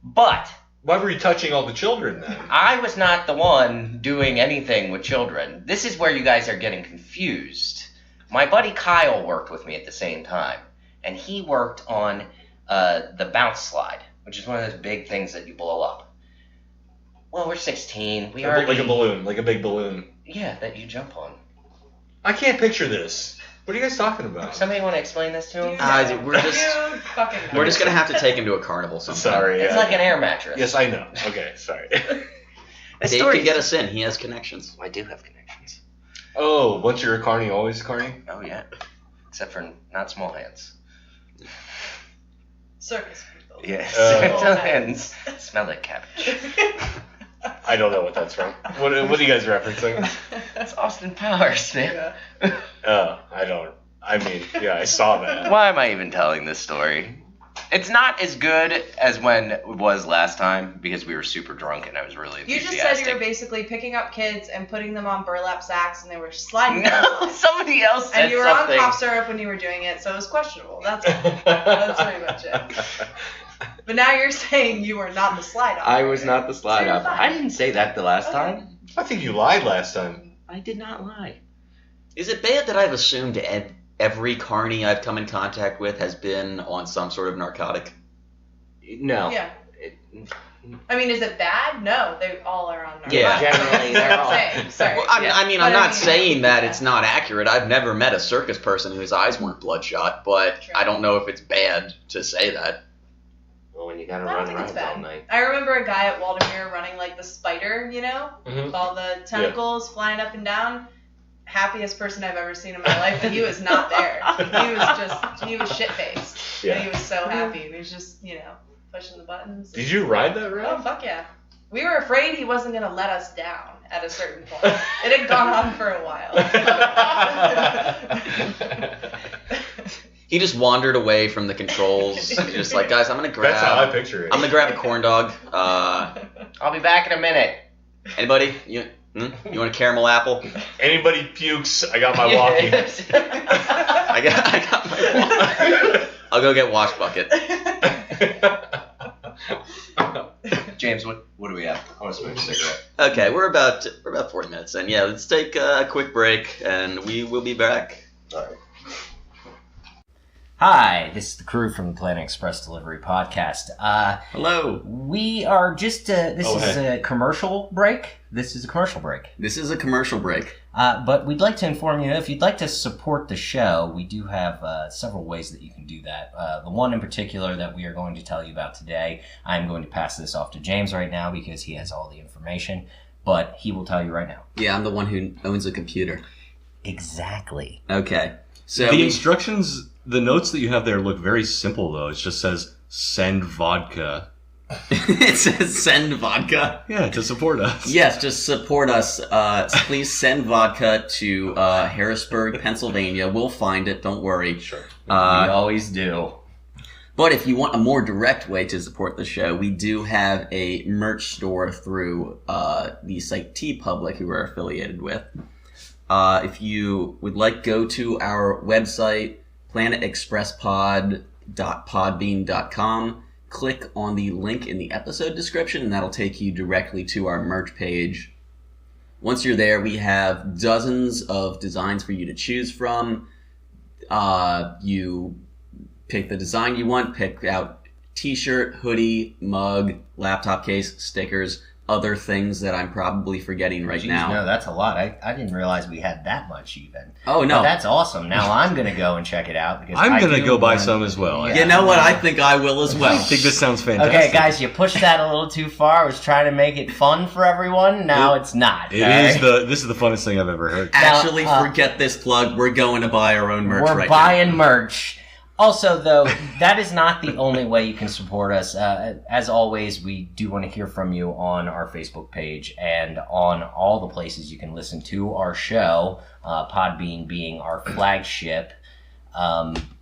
But Why were you touching all the children then? I was not the one doing anything with children. This is where you guys are getting confused. My buddy Kyle worked with me at the same time, and he worked on the bounce slide, which is one of those big things that you blow up. Well, we're 16. We already... Like a balloon, like a big balloon. Yeah, that you jump on. I can't picture this. What are you guys talking about? Somebody want to explain this to him? We're just We're gonna have to take him to a carnival sometime. Sorry. It's like an air mattress. Yes, I know. Okay, sorry. This Dave story can get us in. He has connections. I do have connections. Oh, once you're a carny, always a carny? Oh, yeah. Except for not small hands. Circus people. Yes. Small hands. Smell like cabbage. I don't know what that's from. What are you guys referencing? That's Austin Powers, man. Oh, I don't. I mean, yeah, I saw that. Why am I even telling this story? It's not as good as when it was last time because we were super drunk and I was really You enthusiastic. just said you were basically picking up kids and putting them on burlap sacks and they were sliding down. No, somebody else said And you were something. on cough syrup when you were doing it, so it was questionable. That's all. That's pretty much it. But now you're saying you were not the slide I operator. was not the slide So you're operator. fine. I didn't say that the last Okay. time. I think you lied last time. I did not lie. Is it bad that I've assumed every carny I've come in contact with has been on some sort of narcotic? No. Yeah. I mean, is it bad? No, they all are on narcotics. Yeah. Generally, they're all. Same, sorry. Well, I'm But not saying that yeah. it's not accurate. I've never met a circus person whose eyes weren't bloodshot, but True. I don't know if it's bad to say that. Well, when you gotta I don't run think it's rides all bad. night. I remember a guy at Waldemere running like the spider, you know, Mm-hmm. with all the tentacles flying up and down. Happiest person I've ever seen in my life, but he was not there. He was shit faced. Yeah. And he was so happy. He was just, pushing the buttons. Did you ride that Oh, ride? fuck yeah. We were afraid he wasn't going to let us down at a certain point. It had gone on for a while. He just wandered away from the controls. He's just like, guys, I'm gonna That's how I grab. picture it. I'm gonna grab a corn dog. I'll be back in a minute. Anybody? You You want a caramel apple? Anybody pukes, I got my walkie. I got my walkie. I'll go get wash bucket. James, what do we have? I want to smoke a cigarette. Okay, we're about 40 minutes in. Yeah, let's take a quick break, and we will be back. All right. Hi, this is the crew from the Planet Express Delivery Podcast. Hello. We are just, this is a commercial break. This is a commercial break. But we'd like to inform you, if you'd like to support the show, we do have several ways that you can do that. The one in particular that we are going to tell you about today, I'm going to pass this off to James right now because he has all the information, but he will tell you right now. Yeah, I'm the one who owns a computer. Exactly. Okay. So the instructions, the notes that you have there look very simple, though. It just says, send vodka. It says send vodka. Yeah, to support us. Yes, just support us. Please send vodka to Harrisburg, Pennsylvania. We'll find it. Don't worry. Sure. We always do. But if you want a more direct way to support the show, we do have a merch store through the site TeePublic, who we're affiliated with. If you would like, go to our website, planetexpresspod.podbean.com. Click on the link in the episode description, and that'll take you directly to our merch page. Once you're there, we have dozens of designs for you to choose from. You pick the design you want, pick out t-shirt, hoodie, mug, laptop case, stickers, other things that I'm probably forgetting right now. No, that's a lot. I didn't realize we had that much even. Oh, no. But that's awesome. Now I'm going to go and check it out. Because I'm going to go buy some as well. Yeah. You know what? I think I will as well. I think this sounds fantastic. Okay, guys, you pushed that a little too far. I was trying to make it fun for everyone. Now it's not. This is the funnest thing I've ever heard. Actually, forget this plug. We're going to buy our own merch right now. We're buying merch. Also, though, that is not the only way you can support us. As always, we do want to hear from you on our Facebook page and on all the places you can listen to our show, Podbean being our flagship.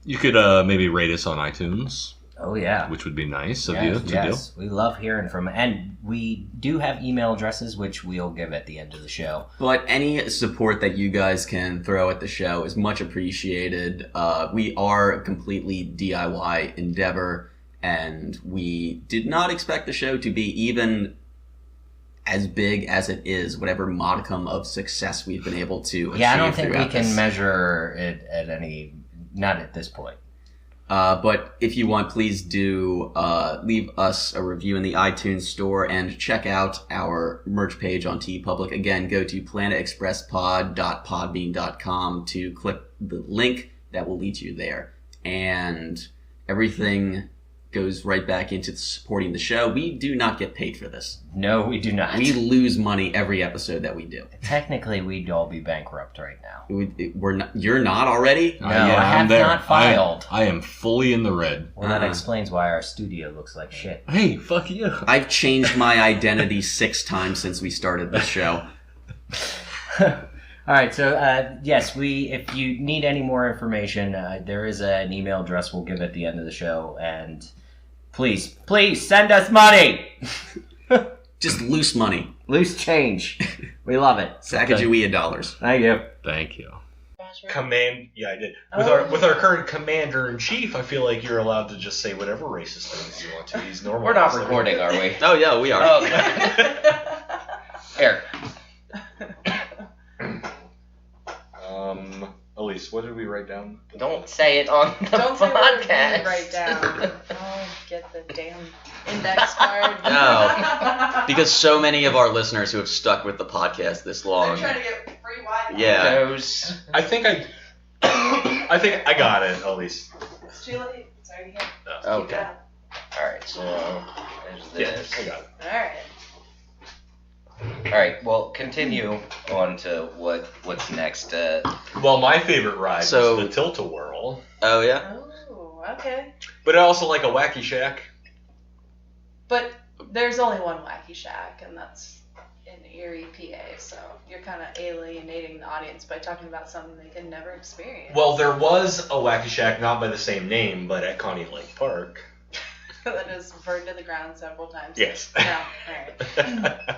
You could maybe rate us on iTunes. Oh, yeah. Which would be nice of you to do. We love hearing from, and we do have email addresses, which we'll give at the end of the show. But any support that you guys can throw at the show is much appreciated. We are a completely DIY endeavor, and we did not expect the show to be even as big as it is, whatever modicum of success we've been able to achieve. Yeah, I don't think we can measure it at any, not at this point. But if you want, please do leave us a review in the iTunes store and check out our merch page on TeePublic. Again, go to planetexpresspod.podbean.com to click the link that will lead you there. And everything goes right back into supporting the show. We do not get paid for this. No, we do not. We lose money every episode that we do. Technically, we'd all be bankrupt right now. We're not. You're not already? No, I have not filed. I am fully in the red. Well, that explains why our studio looks like shit. Hey, fuck you. I've changed my identity 6 times since we started this show. All right, so yes, if you need any more information, there is an email address we'll give at the end of the show, and please send us money. Just loose money, loose change. We love it. Sacagawea dollars. Thank you. Thank you. Yeah, I did. With our current commander in chief, I feel like you're allowed to just say whatever racist things you want to. He's normal. We're not recording, are we? Oh yeah, we are. Oh, okay. Here. Alyse, what did we write down? Don't say it on the Don't say podcast. what write down. I'll get the damn index card. No, because so many of our listeners who have stuck with the podcast this long. They're trying to get free Wi-Fi. Yeah. I think I got it, Alyse. It's too late. It's already here. Okay. All right. So there's this. I got it. All right. All right. Well, continue on to what's next. Well, my favorite ride is So- the Tilt-A-Whirl, Oh yeah. Oh, okay. but I also like a Wacky Shack. But there's only one Wacky Shack, and that's in Erie, PA. So you're kind of alienating the audience by talking about something they can never experience. Well, there was a Wacky Shack, not by the same name, but at Connie Lake Park. That is burned to the ground several times. Yes. No. All right.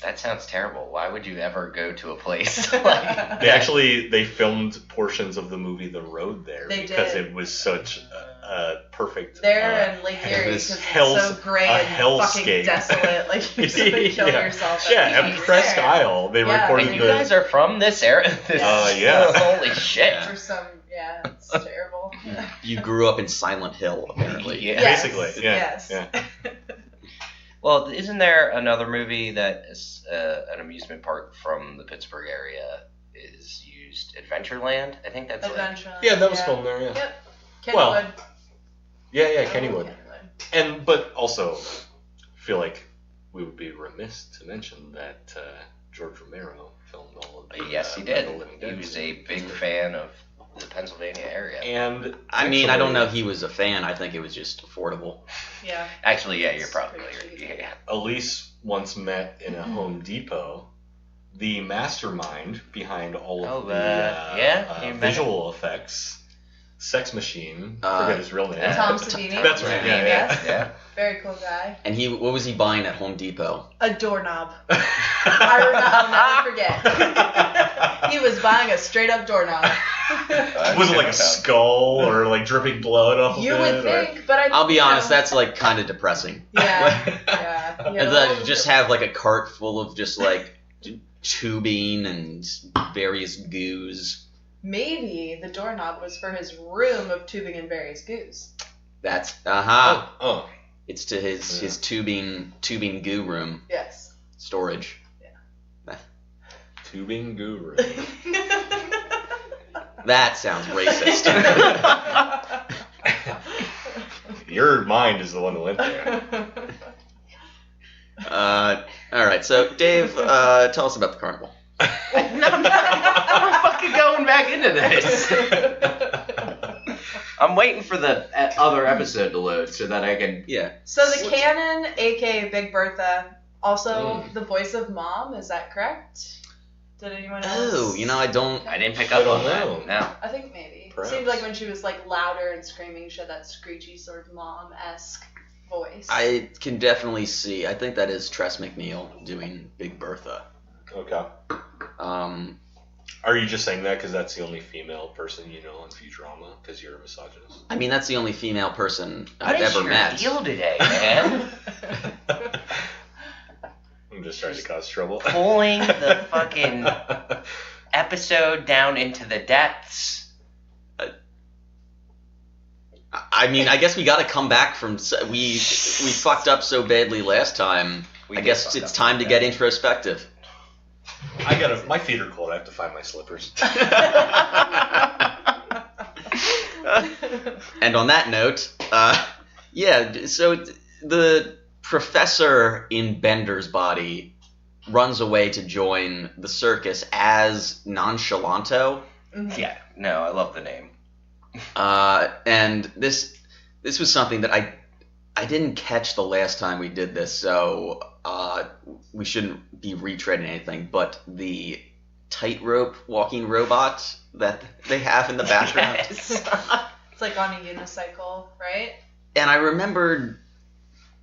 That sounds terrible. Why would you ever go to a place like They filmed portions of the movie The Road there because it was such a perfect. There in Lake Erie because it's so gray and fucking desolate. Like you're just gonna kill yourself. Yeah, at Presque Isle they recorded. And you guys are from this area. Holy shit. For some, it's terrible. You grew up in Silent Hill, apparently. Basically. Yes. Well, isn't there another movie that is an amusement park from the Pittsburgh area is used? Adventureland? I think that's Adventureland. That was filmed there, Yep. Kennywood. Well, Kennywood. But also, I feel like we would be remiss to mention that George Romero filmed all of the Yes, he did. He was a big fan of the Pennsylvania area. And I mean, I don't know if he was a fan. I think it was just affordable. Yeah. Actually, you're probably right. Yeah. Alyse once met in a Home Depot the mastermind behind all of the visual effects. Sex Machine. Forget his real name. Tom Savini. That's right. Yeah. Very cool guy. And what was he buying at Home Depot? A doorknob. I'll never forget. He was buying a straight up doorknob. Was it like a skull or like dripping blood off of it? You would think, but I'll be honest, that's like kind of depressing. Yeah. Just have like a cart full of just like tubing and various goos. Maybe the doorknob was for his room of tubing and various goos. That's It's to his tubing goo room. Yes. Storage. Yeah. Tubing goo room. That sounds racist. Your mind is the one that went there. All right. So Dave, tell us about the carnival. I'm fucking going back into this. I'm waiting for the other episode to load so that I can. Yeah. So the canon, aka Big Bertha, also the voice of Mom. Is that correct? Did anyone else? Oh, I don't. I didn't pick up on that. No. I think maybe. Perhaps. Seemed like when she was like louder and screaming, she had that screechy sort of mom-esque voice. I can definitely see. I think that is Tress MacNeille doing Big Bertha. Okay. Are you just saying that because that's the only female person you know on Futurama because you're a misogynist? I mean, that's the only female person I've ever met. What is your deal today, man? I'm just trying to cause trouble. Pulling the fucking episode down into the depths. I mean, I guess we got to come back from we fucked up so badly last time. I guess it's time to get introspective. My feet are cold. I have to find my slippers. And on that note, so the professor in Bender's body runs away to join the circus as Nonchalanto. Yeah, no, I love the name. And this was something that I didn't catch the last time we did this, so we shouldn't be retreading anything, but the tightrope walking robot that they have in the background. Yes. It's like on a unicycle, right? And I remembered,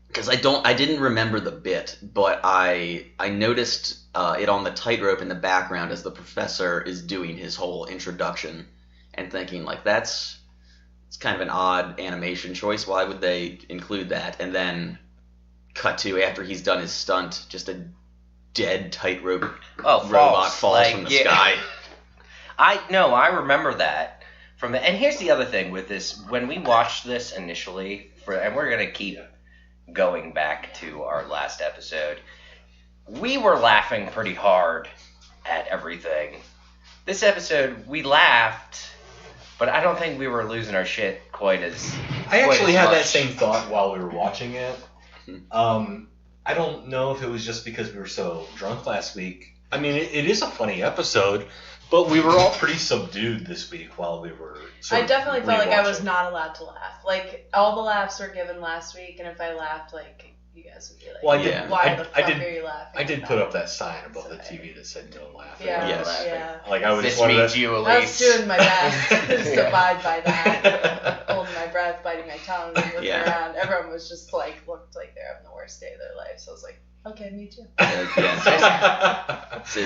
because I didn't remember the bit, but I noticed it on the tightrope in the background as the professor is doing his whole introduction, and thinking like it's kind of an odd animation choice. Why would they include that? And then cut to after he's done his stunt, just a dead tightrope robot falls from the sky. I remember that from and here's the other thing with this. When we watched this initially, and we're gonna keep going back to our last episode, we were laughing pretty hard at everything. This episode, we laughed, but I don't think we were losing our shit quite as I actually had that same thought while we were watching it. I don't know if it was just because we were so drunk last week. I mean, it is a funny episode, but we were all pretty subdued this week while we were I definitely felt like I was not allowed to laugh. Like, all the laughs were given last week, and if I laughed, like, you guys would be like, why the fuck are you laughing? I did put up that sign above the TV that said no laughing. Yeah. Like, I was this one of means the... you, Alyse. I was doing my best to abide by that. Holding my breath, biting my tongue, and looking around. Everyone was just like, looked like they're having the worst day of their life. So I was like, Okay, me too.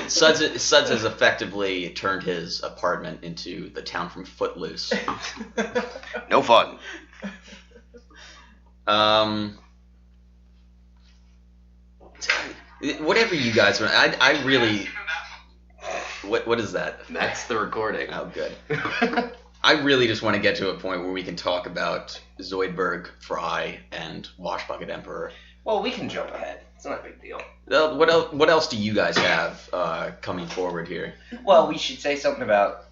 Suds has effectively turned his apartment into the town from Footloose. No fun. Whatever you guys want. I really. What is that? That's the recording. Oh, good. I really just want to get to a point where we can talk about Zoidberg, Fry, and Washbucket Emperor. Well, we can jump ahead. It's not a big deal. What else do you guys have coming forward here? Well, we should say something about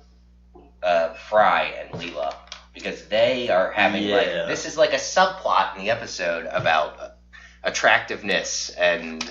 Fry and Leela, because they are having this is like a subplot in the episode about attractiveness and.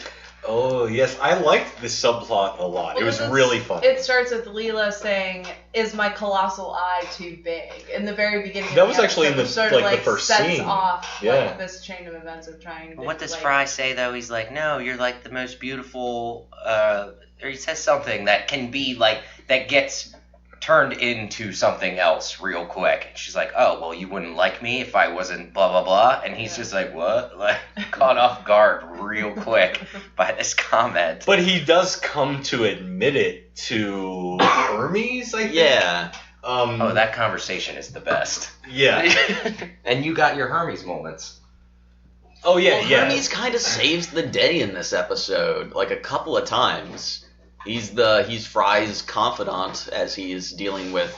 Oh, yes. I liked this subplot a lot. It was really fun. It starts with Leela saying, "Is my colossal eye too big?" In the very beginning. That was actually in the the first sets scene. Off this chain of events of trying to. What does Fry say though? He's like, "No, you're like the most beautiful." Or he says something that can be like that gets turned into something else real quick. And she's like, "Oh, well, you wouldn't like me if I wasn't blah blah blah," and he's just like, "What?" Like caught off guard real quick by this comment. But he does come to admit it to Hermes, I think. Yeah. That conversation is the best. Yeah. And you got your Hermes moments. Oh yeah, well, yeah. Hermes kind of saves the day in this episode, like a couple of times. He's Fry's confidant as he is dealing with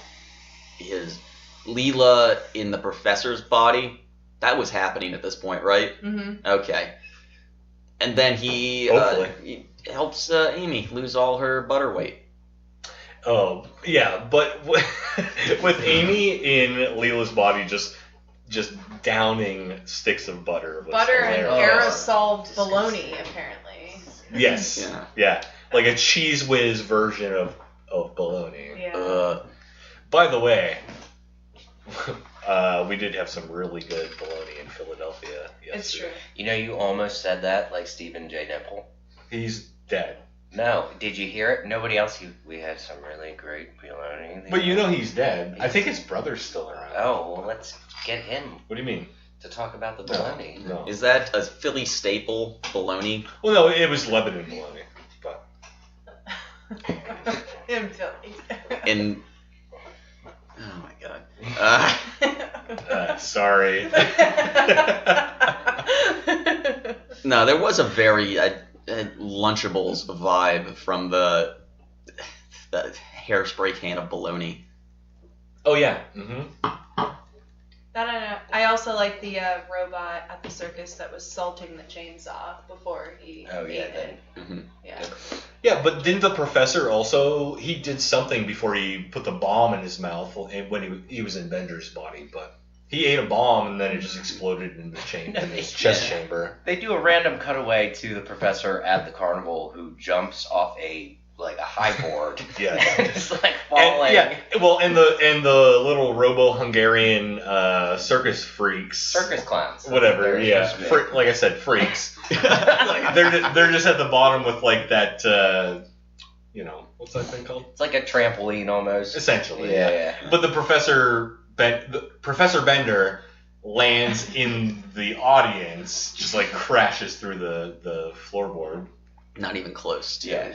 his Leela in the professor's body. That was happening at this point, right? Mm-hmm. Okay. And then he helps Amy lose all her butter weight. Oh yeah, but with Amy in Leela's body, just downing sticks of butter. Butter and aerosol bologna, apparently. Yes. Yeah. Like a Cheese Whiz version of bologna. Yeah. By the way, we did have some really good bologna in Philadelphia yesterday. It's true. You know, you almost said that like Stephen J. Nipple. He's dead. No, did you hear it? Nobody else. We had some really great bologna. But you know he's dead. I think his brother's still around. Oh, well, let's get him. What do you mean? To talk about the bologna. No. Is that a Philly staple, bologna? Well, no, it was Lebanon bologna. But In Philly. Oh my god. Sorry. No, there was a very Lunchables vibe from the hairspray can of bologna. Oh yeah. Mm-hmm. I also like the robot at the circus that was salting the chainsaw before he ate it. Mm-hmm. Yeah. Yeah, but didn't the professor also? He did something before he put the bomb in his mouth when he was in Bender's body, but he ate a bomb and then it just exploded in his chest chamber. They do a random cutaway to the professor at the carnival who jumps off a high board. Yeah. And it's like falling. And the little Robo-Hungarian circus freaks. Circus clowns. Whatever, yeah. Like I said, freaks. they're just at the bottom with like that, what's that thing called? It's like a trampoline almost. Essentially. Yeah. But the Professor Bender lands in the audience, just like crashes through the floorboard. Not even close to. Yeah.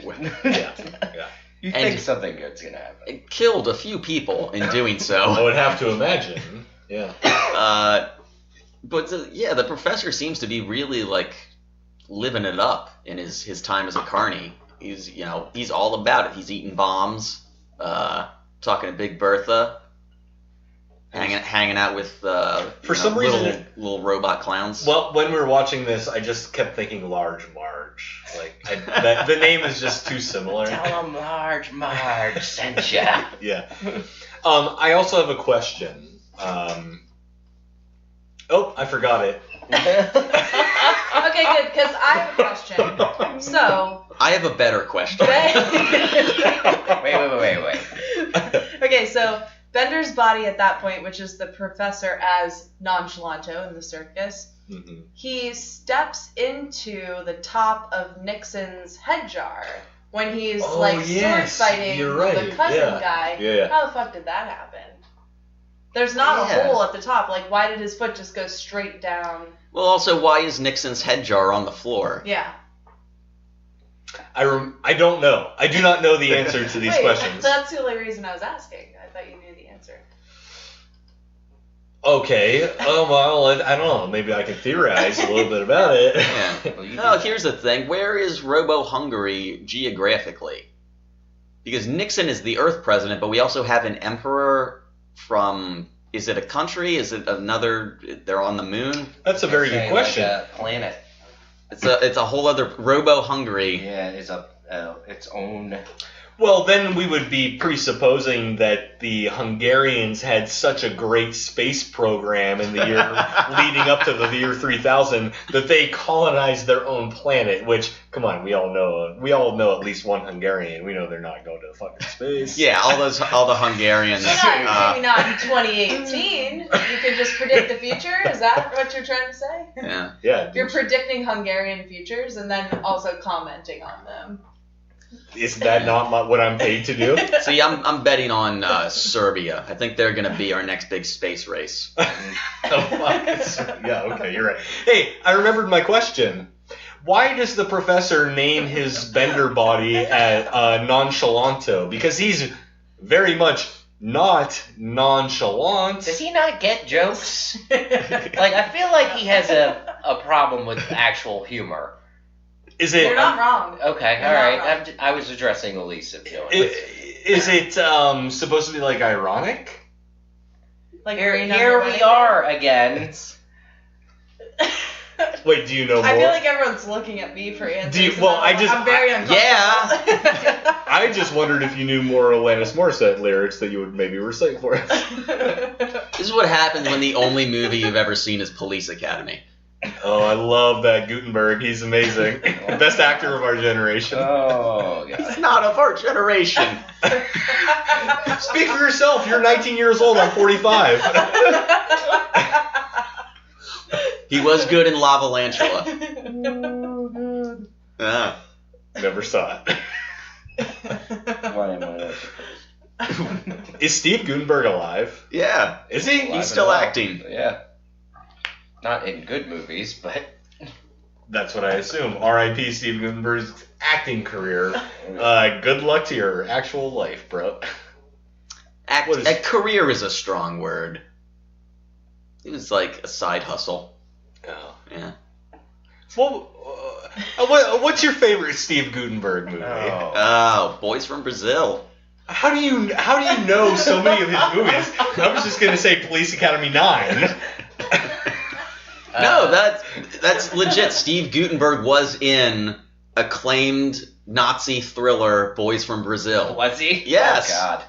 You And think something good's gonna happen. It killed a few people in doing so. I would have to imagine. Yeah. But the professor seems to be really like living it up in his time as a carny. He's all about it. He's eating bombs, talking to Big Bertha, hanging out with for some reason little robot clowns. Well, when we were watching this, I just kept thinking Large Marge. Like the name is just too similar. Tell him Large Marge sent ya. Yeah. I also have a question. I forgot it. Okay, good, because I have a question. So. I have a better question. Wait. Okay, so Bender's body at that point, which is the professor as Nonchalanto in the circus, he steps into the top of Nixon's head jar when he's sword fighting the cousin guy. Yeah. How the fuck did that happen? There's not a hole at the top. Like, why did his foot just go straight down? Well, also, why is Nixon's head jar on the floor? Yeah. I don't know. I do not know the answer to these questions. That's the only reason I was asking. I thought you knew the answer. Okay. Well, I don't know. Maybe I can theorize a little bit about it. Yeah. No, here's the thing. Where is Robo-Hungary geographically? Because Nixon is the Earth president, but we also have an emperor from... Is it a country? Is it another... They're on the moon? That's a very good question. Like a planet. It's a whole other... Robo-Hungary. Yeah, it's its own... Well, then we would be presupposing that the Hungarians had such a great space program in the year leading up to the year 3000 that they colonized their own planet, which, come on, we all know at least one Hungarian. We know they're not going to fucking space. Yeah, all the Hungarians. Maybe not in 2018. You can just predict the future? Is that what you're trying to say? Yeah. Yeah. You're predicting Hungarian futures and then also commenting on them. Is that not what I'm paid to do? See, I'm betting on Serbia. I think they're going to be our next big space race. Oh, fuck. Yeah, okay, you're right. Hey, I remembered my question. Why does the professor name his Bender body Nonchalanto? Because he's very much not nonchalant. Does he not get jokes? I feel like he has a problem with actual humor. Is it? You're not wrong. Okay, all right. I was addressing Alyse. Is it supposed to be ironic? Here we are again. Wait, do you know more? I feel like everyone's looking at me for answers. I'm very uncomfortable. Yeah. I just wondered if you knew more Alanis Morissette lyrics that you would maybe recite for us. This is what happens when the only movie you've ever seen is Police Academy. Oh, I love that Gutenberg. He's amazing. Best actor of our generation. Oh, God. He's not of our generation. Speak for yourself. You're 19 years old. I'm 45. He was good in Lavalantula. Never saw it. Is Steve Gutenberg alive? Yeah. Is he? He's still acting. Yeah. Not in good movies, but... That's what I assume. R.I.P. Steve Gutenberg's acting career. Good luck to your actual life, bro. Career is a strong word. It was like a side hustle. Oh. Yeah. Well, what's your favorite Steve Gutenberg movie? Oh, Boys from Brazil. How do you know so many of his movies? I was just gonna say Police Academy 9. No, that's legit. Steve Gutenberg was in acclaimed Nazi thriller Boys from Brazil. Was he? Yes. Oh, God.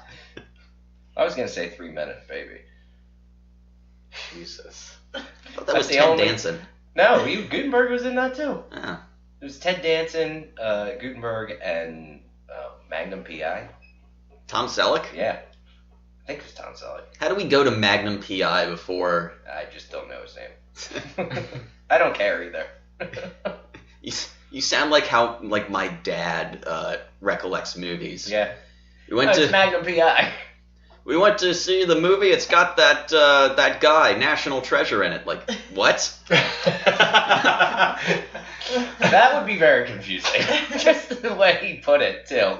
I was going to say 3 Minute Baby. Jesus. I thought that was Ted Danson. No, Gutenberg was in that too. Yeah. It was Ted Danson, Gutenberg, and Magnum P.I. Tom Selleck? Yeah. I think it was Tom Selleck. How do we go to Magnum P.I. before... I just don't know his name. I don't care either. You sound like how my dad recollects movies. Yeah. It's Magnum P.I. We went to see the movie. It's got that guy, National Treasure, in it. Like, what? That would be very confusing. Just the way he put it, too.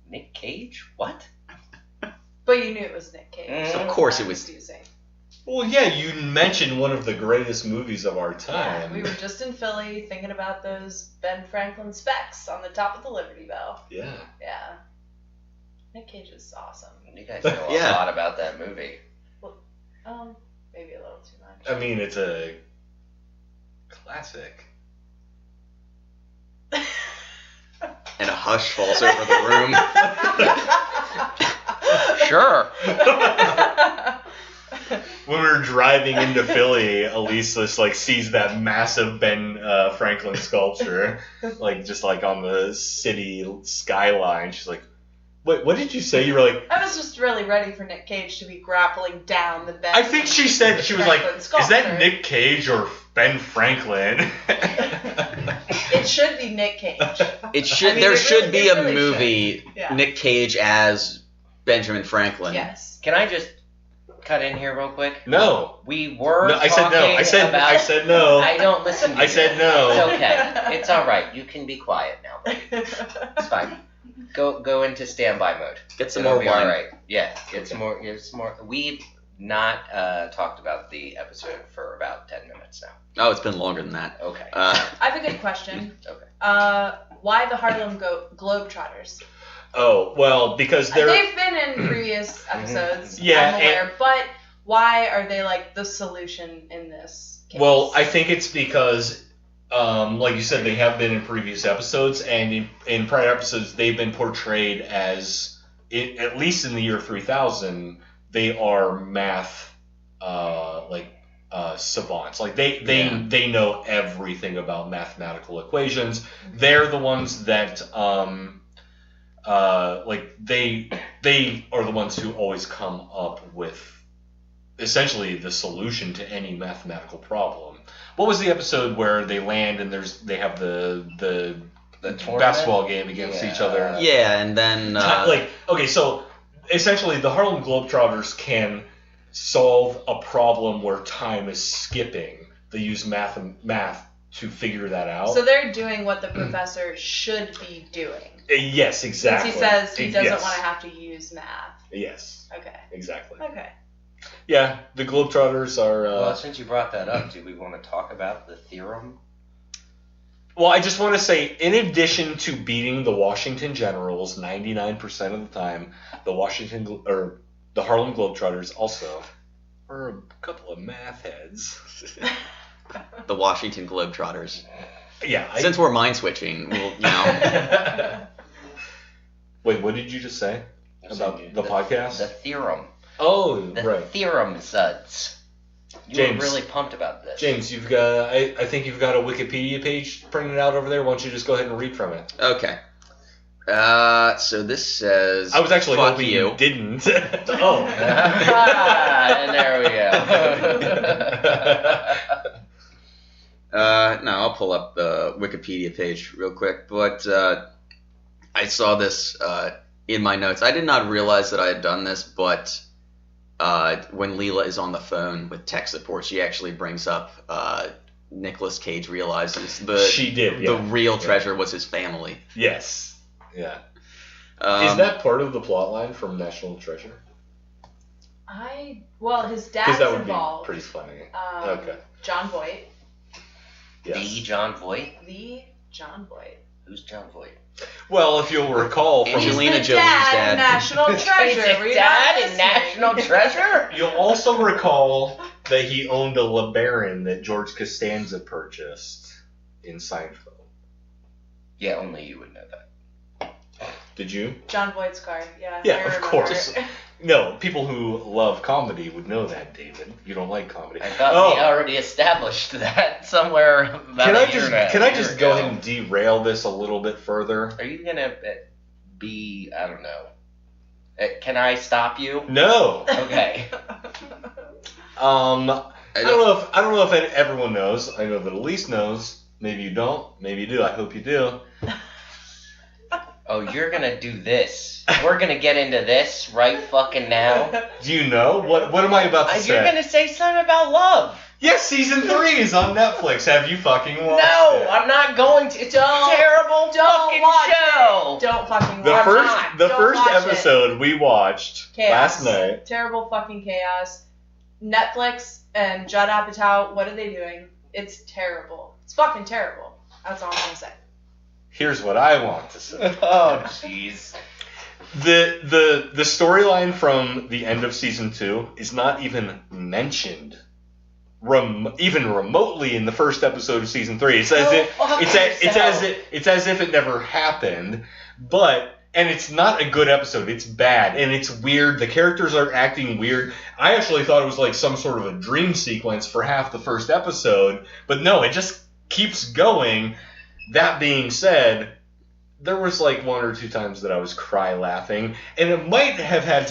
Nick Cage? What? But you knew it was Nick Cage. Of course it was. Confusing. Well, yeah, you mentioned one of the greatest movies of our time. Yeah, we were just in Philly thinking about those Ben Franklin specs on the top of the Liberty Bell. Yeah. Yeah. Nick Cage is awesome. You guys know a lot about that movie. Well, maybe a little too much. I mean, it's a classic. And a hush falls over the room. Sure. When we were driving into Philly, Alyse just sees that massive Ben Franklin sculpture, just on the city skyline. She's like, "Wait, what did you say?" You were like, I was just really ready for Nick Cage to be grappling down the Ben. I think she said she was like, sculpture. "Is that Nick Cage or Ben Franklin?" It should be Nick Cage. It should. There should be a really movie should. Yeah. Nick Cage as Benjamin Franklin. Yes. Can I just cut in here real quick? No. We were no, I said no. I said about... I said no. I don't listen to you. I said no. It's okay. It's all right. You can be quiet now, buddy. It's fine. Go into standby mode. Get some more wine. All right. Yeah. Get some more. We've not talked about the episode for about 10 minutes now. Oh, it's been longer than that. Okay. I have a good question. Okay. Why the Harlem Globetrotters? Oh, well, because they've been in previous episodes. Yeah, I'm aware, but why are they like the solution in this case? Well, I think it's because, like you said, they have been in previous episodes, and in prior episodes, they've been portrayed as, at least in the year 3000, they are math, savants. Like they know everything about mathematical equations. They're the ones that they are the ones who always come up with essentially the solution to any mathematical problem. What was the episode where they land and they have the basketball game against each other? Yeah, and then so essentially the Harlem Globetrotters can solve a problem where time is skipping. They use math to figure that out. So they're doing what the professor should be doing. Yes, exactly. Since he says he doesn't want to have to use math. Yes. Okay. Exactly. Okay. Yeah, the Globetrotters are... well, since you brought that up, do we want to talk about the theorem? Well, I just want to say, in addition to beating the Washington Generals 99% of the time, the Harlem Globetrotters also are a couple of math heads. The Washington Globetrotters. Yeah. Since we're mind switching, we'll, Wait, what did you just say about the podcast? The theorem. Oh, the right. Theorem, Suds. You were really pumped about this. James, you've got. I think you've got a Wikipedia page printed out over there. Why don't you just go ahead and read from it? Okay. So this says. I was actually fuck hoping you didn't. Oh. And there we go. No, I'll pull up the Wikipedia page real quick. But I saw this in my notes. I did not realize that I had done this, but when Leela is on the phone with tech support, she actually brings up Nicolas Cage realizes the real treasure was his family. Yes. Yeah. Is that part of the plot line from National Treasure? His dad's that would involved. Be pretty funny. Okay. John Voight. Yes. The John Voight? The John Voight. Who's John Voight? Well, if you'll recall from Angelina Jolie's dad. National Treasure. His dad in National Treasure? You'll also recall that he owned a LeBaron that George Costanza purchased in Seinfeld. Yeah, only you would know that. Did you? John Voight's car, yeah. Yeah, of course. No, people who love comedy would know that, David. You don't like comedy. I thought we already established that somewhere about a year ago. Can I just go ahead and derail this a little bit further? Are you going to be, I don't know. Can I stop you? No. Okay. I don't know if everyone knows. I know that Alyse knows. Maybe you don't. Maybe you do. I hope you do. Oh, you're going to do this. We're going to get into this right fucking now. Do you know? What am I about to say? You're going to say something about love. Yes, season 3 is on Netflix. Have you fucking watched it? No, I'm not going to. It's a terrible fucking show. Don't fucking watch it. The first episode we watched last night. Terrible fucking chaos. Netflix and Judd Apatow, what are they doing? It's terrible. It's fucking terrible. That's all I'm going to say. Here's what I want to say. Oh, jeez. The storyline from the end of season 2 is not even mentioned, even remotely, in the first episode of season 3. It's as if it never happened. And it's not a good episode. It's bad and it's weird. The characters are acting weird. I actually thought it was like some sort of a dream sequence for half the first episode, but no, it just keeps going. That being said, there was like 1 or 2 times that I was cry laughing, and it might have had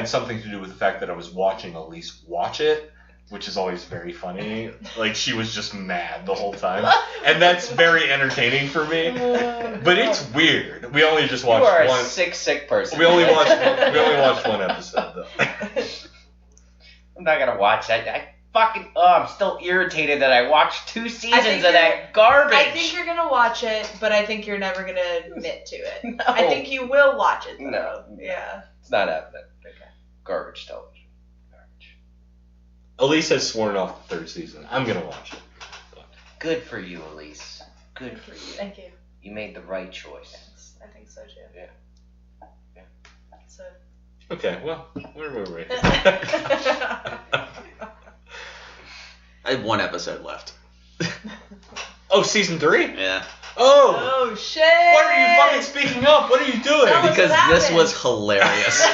something to do with the fact that I was watching Alyse watch it, which is always very funny. Like, she was just mad the whole time, and that's very entertaining for me. But it's weird. We only just watched one. You are a sick person. We only watched one episode though. I'm not gonna watch that. I'm still irritated that I watched 2 seasons of that garbage. I think you're gonna watch it, but I think you're never gonna admit to it. No. I think you will watch it, though. No. Yeah. It's not happening. Okay. Garbage television. Garbage. Alyse has sworn off the 3rd season. I'm gonna watch it. Good for you, Alyse. Good for you. Thank you. You made the right choice. Yes, I think so too. Yeah. So. Okay, well, where were we? I have 1 episode left. Oh, season 3? Yeah. Oh! Oh shit! Why are you fucking speaking up? What are you doing? Tell us Because what this happened. was hilarious.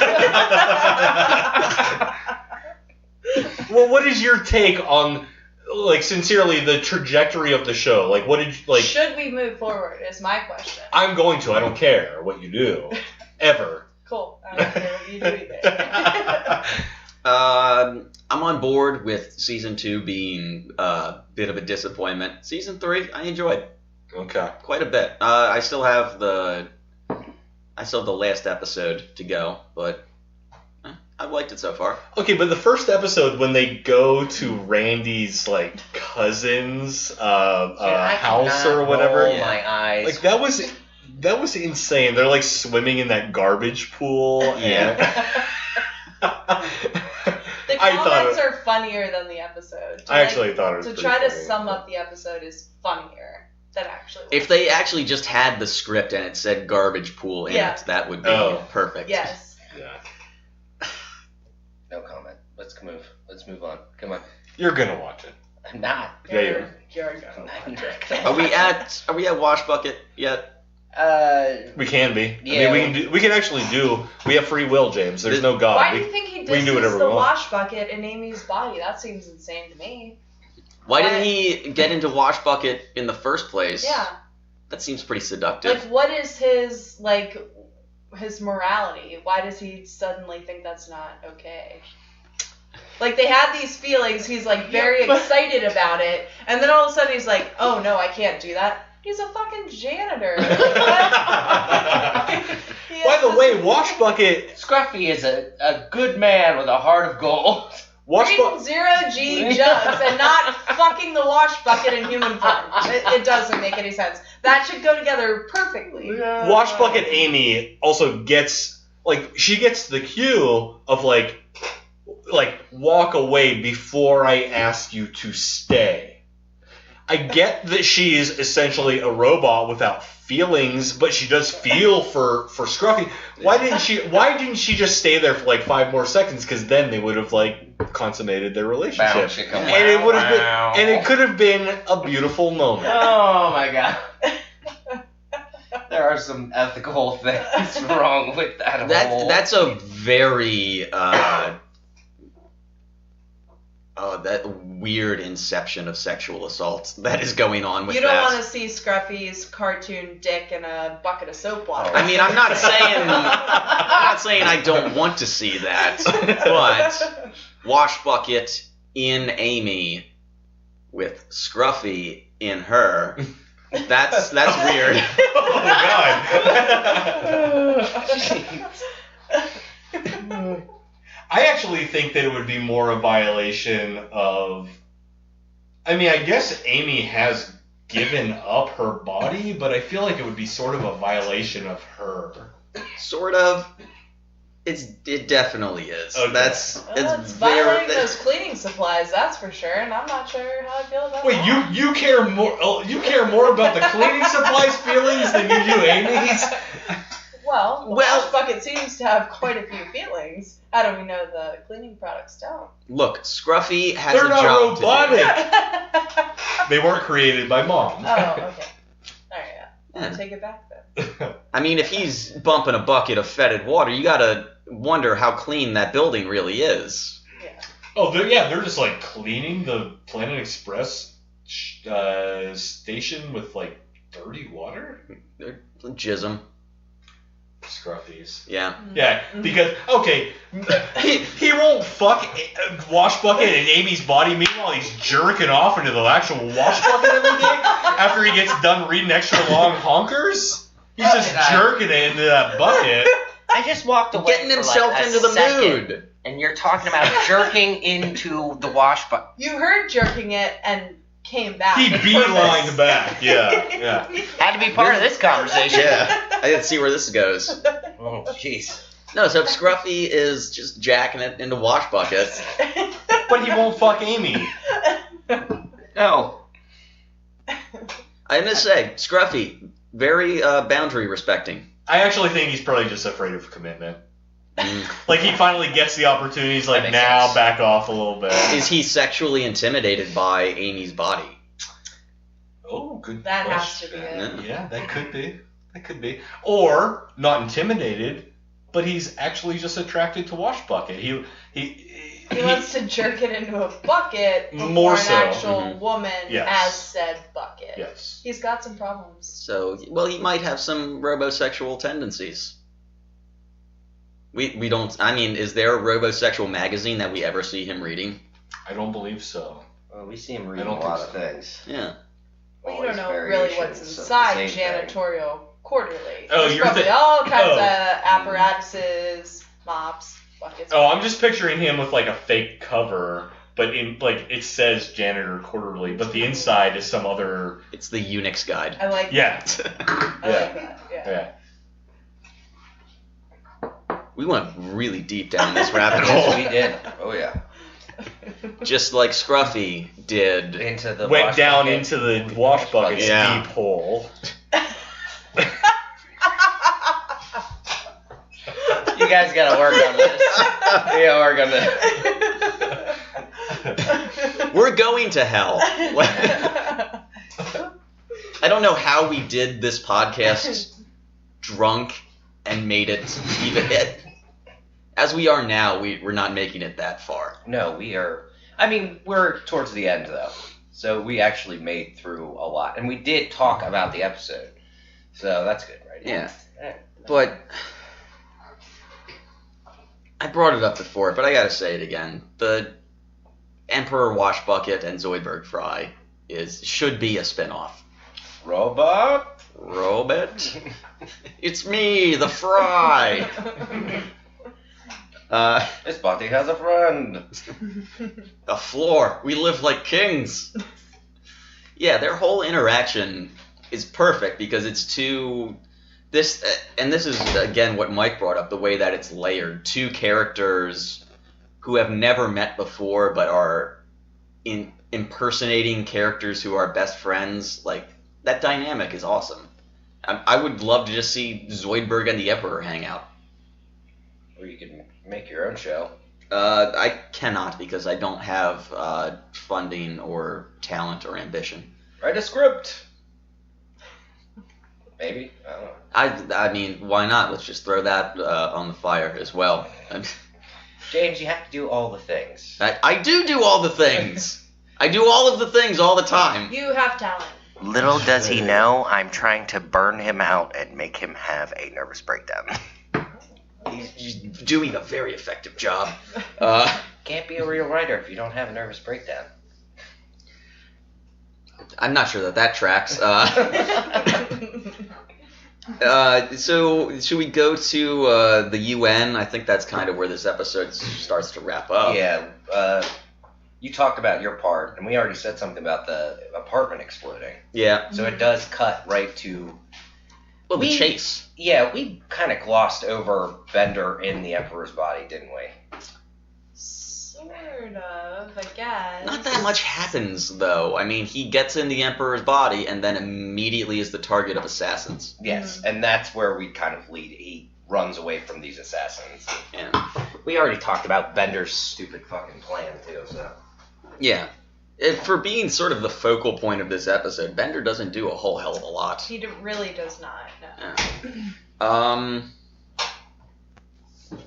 Well, what is your take on, like, sincerely, the trajectory of the show? Like, what did you, like... Should we move forward? Is my question. I'm going to. I don't care what you do. Ever. Cool. I don't care what you do either. I'm on board with season 2 being a bit of a disappointment. Season 3, I enjoyed Okay. quite a bit. I still have the last episode to go, but I've liked it so far. Okay, but the first episode, when they go to Randy's, like, cousin's house or whatever, Roll my eyes. like, that was insane. They're, like, swimming in that garbage pool. And... The I thought comments it- are funnier than the episode. I actually thought it was To pretty try to funny. sum up the episode is funnier than actually. If they actually just had the script and it said garbage pool in Yeah. it, that would be Oh. perfect. Yes. Yeah. No comment. Let's move on. Come on. You're gonna watch it. I'm not. Yeah, you are. You're I'm going. not. Are we at Wash Bucket yet? We can be. Yeah. I mean, we can actually do. We have free will, James. There's no God. Why do you think he we can do whatever disses we the want. wash bucket in Amy's body? That seems insane to me. Why didn't he get into Wash Bucket in the first place? Yeah. That seems pretty seductive. Like, what is his morality? Why does he suddenly think that's not okay? Like, they had these feelings, he's, like, very excited about it, and then all of a sudden he's like, oh, no, I can't do that. He's a fucking janitor. Like, By the way, Wash Bucket. Scruffy is a good man with a heart of gold. Wash Drinking Bucket. 0G jugs and not fucking the wash bucket in human form. It doesn't make any sense. That should go together perfectly. Wash Bucket Amy also gets, like, she gets the cue of, like, walk away before I ask you to stay. I get that she's essentially a robot without feelings, but she does feel for Scruffy. Why didn't she just stay there for, like, 5 more seconds? Because then they would have, like, consummated their relationship. Bow, chicka, And it would have been, wow. and it could have been a beautiful moment. Oh my god. There are some ethical things wrong with that whole... That's a very that weird inception of sexual assault that is going on with You don't that. want to see Scruffy's cartoon dick in a bucket of soap water. I mean, I'm not saying I don't want to see that, but Wash Bucket in Amy with Scruffy in her. That's weird. Oh god. I actually think that it would be more a violation of... I mean, I guess Amy has given up her body, but I feel like it would be sort of a violation of her. Sort of. It definitely is. Okay. It's violating those cleaning supplies, that's for sure, and I'm not sure how I feel about Wait, that. you care more? Oh, you care more about the cleaning supplies feelings than you do Amy's? Well, the wash bucket seems to have quite a few feelings. How do we know the cleaning products don't? Look, Scruffy has They're a not job robotic. to do. They weren't created by mom. Oh, okay. Alright, yeah. Yeah. I'll take it back then. I mean, if he's bumping a bucket of fetid water, you gotta wonder how clean that building really is. Yeah. Oh, they're just like cleaning the Planet Express station with like dirty water. They're jism. Scruffies. Yeah. Yeah, because okay, he won't fuck Wash Bucket and Amy's body. Meanwhile, he's jerking off into the actual wash bucket every day after he gets done reading extra long honkers. He's just jerking it into that bucket. I just walked away. Getting himself into the mood. And you're talking about jerking into the wash bucket. You heard jerking it and came back. He beelined back. Yeah. Had to be part of this conversation. Yeah, I didn't see where this goes. Oh, jeez. No, so Scruffy is just jacking it into wash buckets. But he won't fuck Amy. No. I must say, Scruffy, very boundary respecting. I actually think he's probably just afraid of commitment. Like, he finally gets the opportunity. He's like, now sense. Back off a little bit. Is he sexually intimidated by Amy's body? Oh, good That question. has to be it. Yeah, that could be. That could be. Or, not intimidated, but he's actually just attracted to wash bucket. He wants to jerk it into a bucket before more an so. actual woman Yes. as said bucket. Yes. He's got some problems. So, well, he might have some robosexual tendencies. We don't, I mean, is there a robosexual magazine that we ever see him reading? I don't believe so. Well, we see him reading a lot of things. Yeah. Well, you don't know really what's inside Janitorial Quarterly. Oh, There's probably all kinds of apparatuses, mops, buckets. Oh, I'm just picturing him with like a fake cover, but in like it says Janitor Quarterly, but the inside is some other. It's the Unix guide. I like that. I like that. Yeah. We went really deep down this rabbit hole. Yes, we did. Oh yeah. Just like Scruffy did. Into the went wash down bucket. into the wash bucket's deep hole. You guys gotta work on this. We gotta work on this. We're going to hell. I don't know how we did this podcast drunk and made it even. As we are now, we're not making it that far. No, we are. I mean, we're towards the end though, so we actually made through a lot, and we did talk about the episode, so that's good, right? Yeah. But I brought it up before, but I gotta say it again. The Emperor Wash Bucket and Zoidberg Fry should be a spinoff. Robot? It's me, the Fry. This body has a friend. A floor. We live like kings. Yeah, their whole interaction is perfect because it's and this is again what Mike brought up, the way that it's layered. Two characters who have never met before but are impersonating characters who are best friends. Like, that dynamic is awesome. I would love to just see Zoidberg and the Emperor hang out. Or you can make your own show. I cannot because I don't have funding or talent or ambition. Write a script. Maybe. I don't know. I mean, why not? Let's just throw that on the fire as well. James, you have to do all the things. I do all the things. I do all of the things all the time. You have talent. Little does he know, I'm trying to burn him out and make him have a nervous breakdown. He's doing a very effective job. Can't be a real writer if you don't have a nervous breakdown. I'm not sure that tracks. So should we go to the UN? I think that's kind of where this episode starts to wrap up. Yeah. You talked about your part, and we already said something about the apartment exploding. Yeah. So it does cut right to... Well, the chase. Yeah, we kind of glossed over Bender in the Emperor's body, didn't we? Sort of, I guess. Not that much happens, though. I mean, he gets in the Emperor's body and then immediately is the target of assassins. Yes, and that's where we kind of lead. He runs away from these assassins. Yeah. We already talked about Bender's stupid fucking plan, too, so... Yeah. For being sort of the focal point of this episode, Bender doesn't do a whole hell of a lot. He really does not, no. Yeah.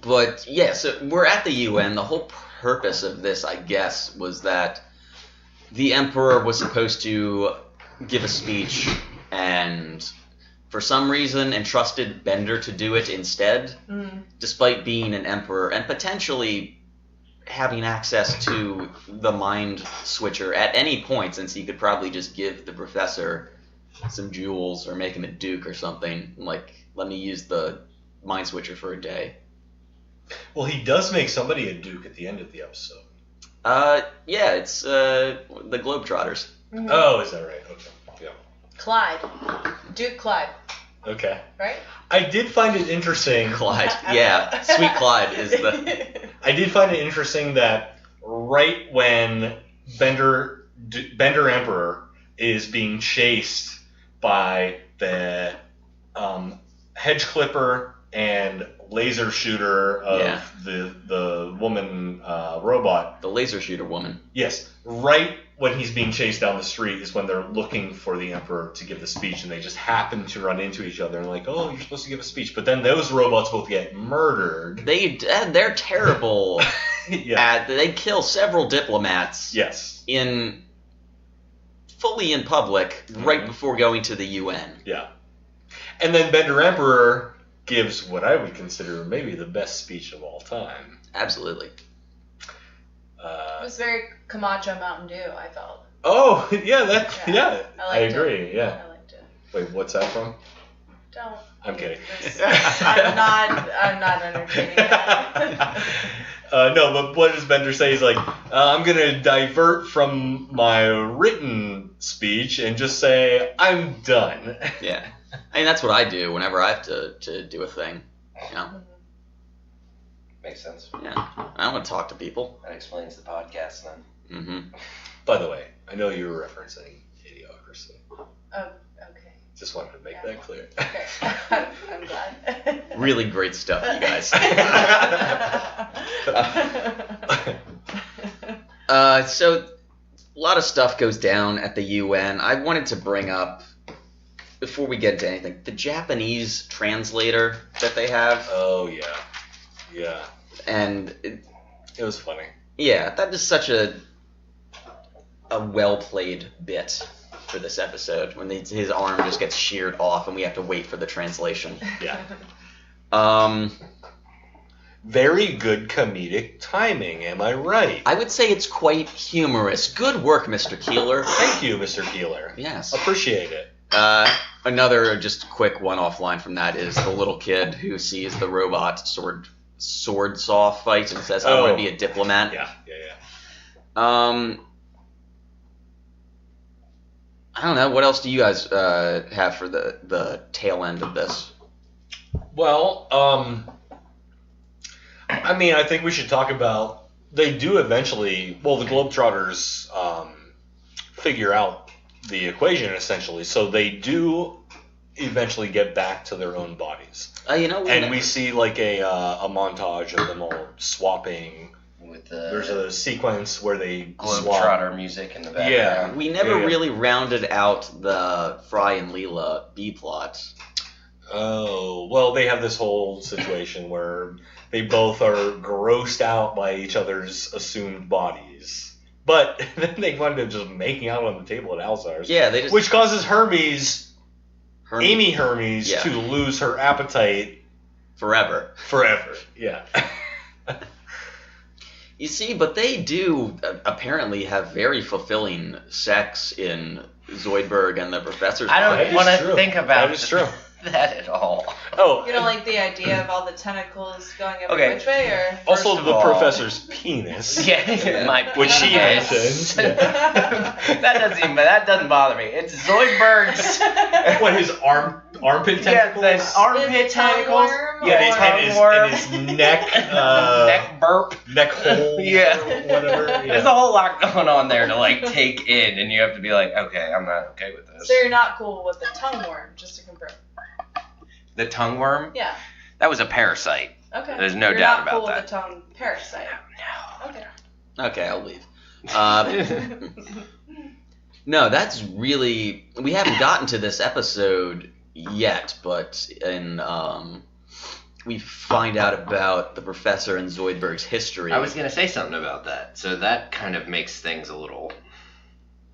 But, yeah, so we're at the UN. The whole purpose of this, I guess, was that the Emperor was supposed to give a speech and for some reason entrusted Bender to do it instead, despite being an Emperor and potentially having access to the mind switcher at any point, since he could probably just give the professor some jewels or make him a duke or something. Like, let me use the mind switcher for a day. Well, he does make somebody a duke at the end of the episode. Yeah, it's the Globetrotters. Mhm. Oh, is that right? Okay. Yeah. Clyde. Duke Clyde. Okay. Right? I did find it interesting. Clyde. Yeah, Sweet Clyde is the... I did find it interesting that right when Bender Emperor is being chased by the hedge clipper and laser shooter of the woman robot. The laser shooter woman. Yes, right when he's being chased down the street is when they're looking for the Emperor to give the speech, and they just happen to run into each other and like, oh, you're supposed to give a speech, but then those robots both get murdered. They're terrible. Yeah. They kill several diplomats. Yes. Fully in public, right before going to the UN. Yeah. And then Bender Emperor gives what I would consider maybe the best speech of all time. Absolutely. It was very Camacho Mountain Dew, I felt. Oh, yeah, I liked agree, it. yeah. I liked it. Wait, what's that from? Don't. I'm kidding. I'm not entertaining that. No, but what does Bender say? He's like, I'm going to divert from my written speech and just say, I'm done. Yeah. I mean, that's what I do whenever I have to do a thing. You know? Makes sense. Yeah. I don't want to talk to people. That explains the podcast then. Mm-hmm. By the way, I know you were referencing Idiocracy. Oh, okay. Just wanted to make that clear. Okay. I'm glad. Really great stuff, you guys. So, a lot of stuff goes down at the UN. I wanted to bring up, before we get into anything, the Japanese translator that they have. Oh, yeah. Yeah. And it was funny. Yeah, that is such a well-played bit for this episode, when his arm just gets sheared off and we have to wait for the translation. Yeah. Very good comedic timing, am I right? I would say it's quite humorous. Good work, Mr. Keeler. Thank you, Mr. Keeler. Yes. Appreciate it. Another just quick one-off line from that is the little kid who sees the robot sword saw fight and says, I want to be a diplomat. Yeah. I don't know. What else do you guys have for the tail end of this? Well, I mean, I think we should talk about, they do eventually, well, the Globetrotters figure out the equation, essentially, so they do eventually get back to their own bodies. We see like a montage of them all swapping. There's a sequence where they Globetrotter music in the background. Yeah. We never really rounded out the Fry and Leela B-plot. Oh, well, they have this whole situation where they both are grossed out by each other's assumed bodies. But then they wind up just making out on the table at Alzar's. Yeah, which causes Amy Hermes, to lose her appetite forever. Yeah. You see, but they do apparently have very fulfilling sex in Zoidberg and the Professor's I don't want to think about that is true. that at all. Oh, you don't like the idea of all the tentacles going every which way, or also the Professor's penis. Yeah, which she mentions. That doesn't bother me. It's Zoidberg's. What, his armpit tentacles? Yeah, the armpit tentacles. And his neck. Neck burp. Neck hole. Yeah. Whatever. Yeah. There's a whole lot going on there to like take in, and you have to be like, okay, I'm not okay with this. So you're not cool with the tongue worm, just to confirm. The tongue worm? Yeah. That was a parasite. Okay. There's no doubt about that. You're not cool with the tongue parasite. No. Okay. Okay, I'll leave. No, that's really... We haven't gotten to this episode yet, but we find out about the Professor and Zoidberg's history. I was going to say something about that. So that kind of makes things a little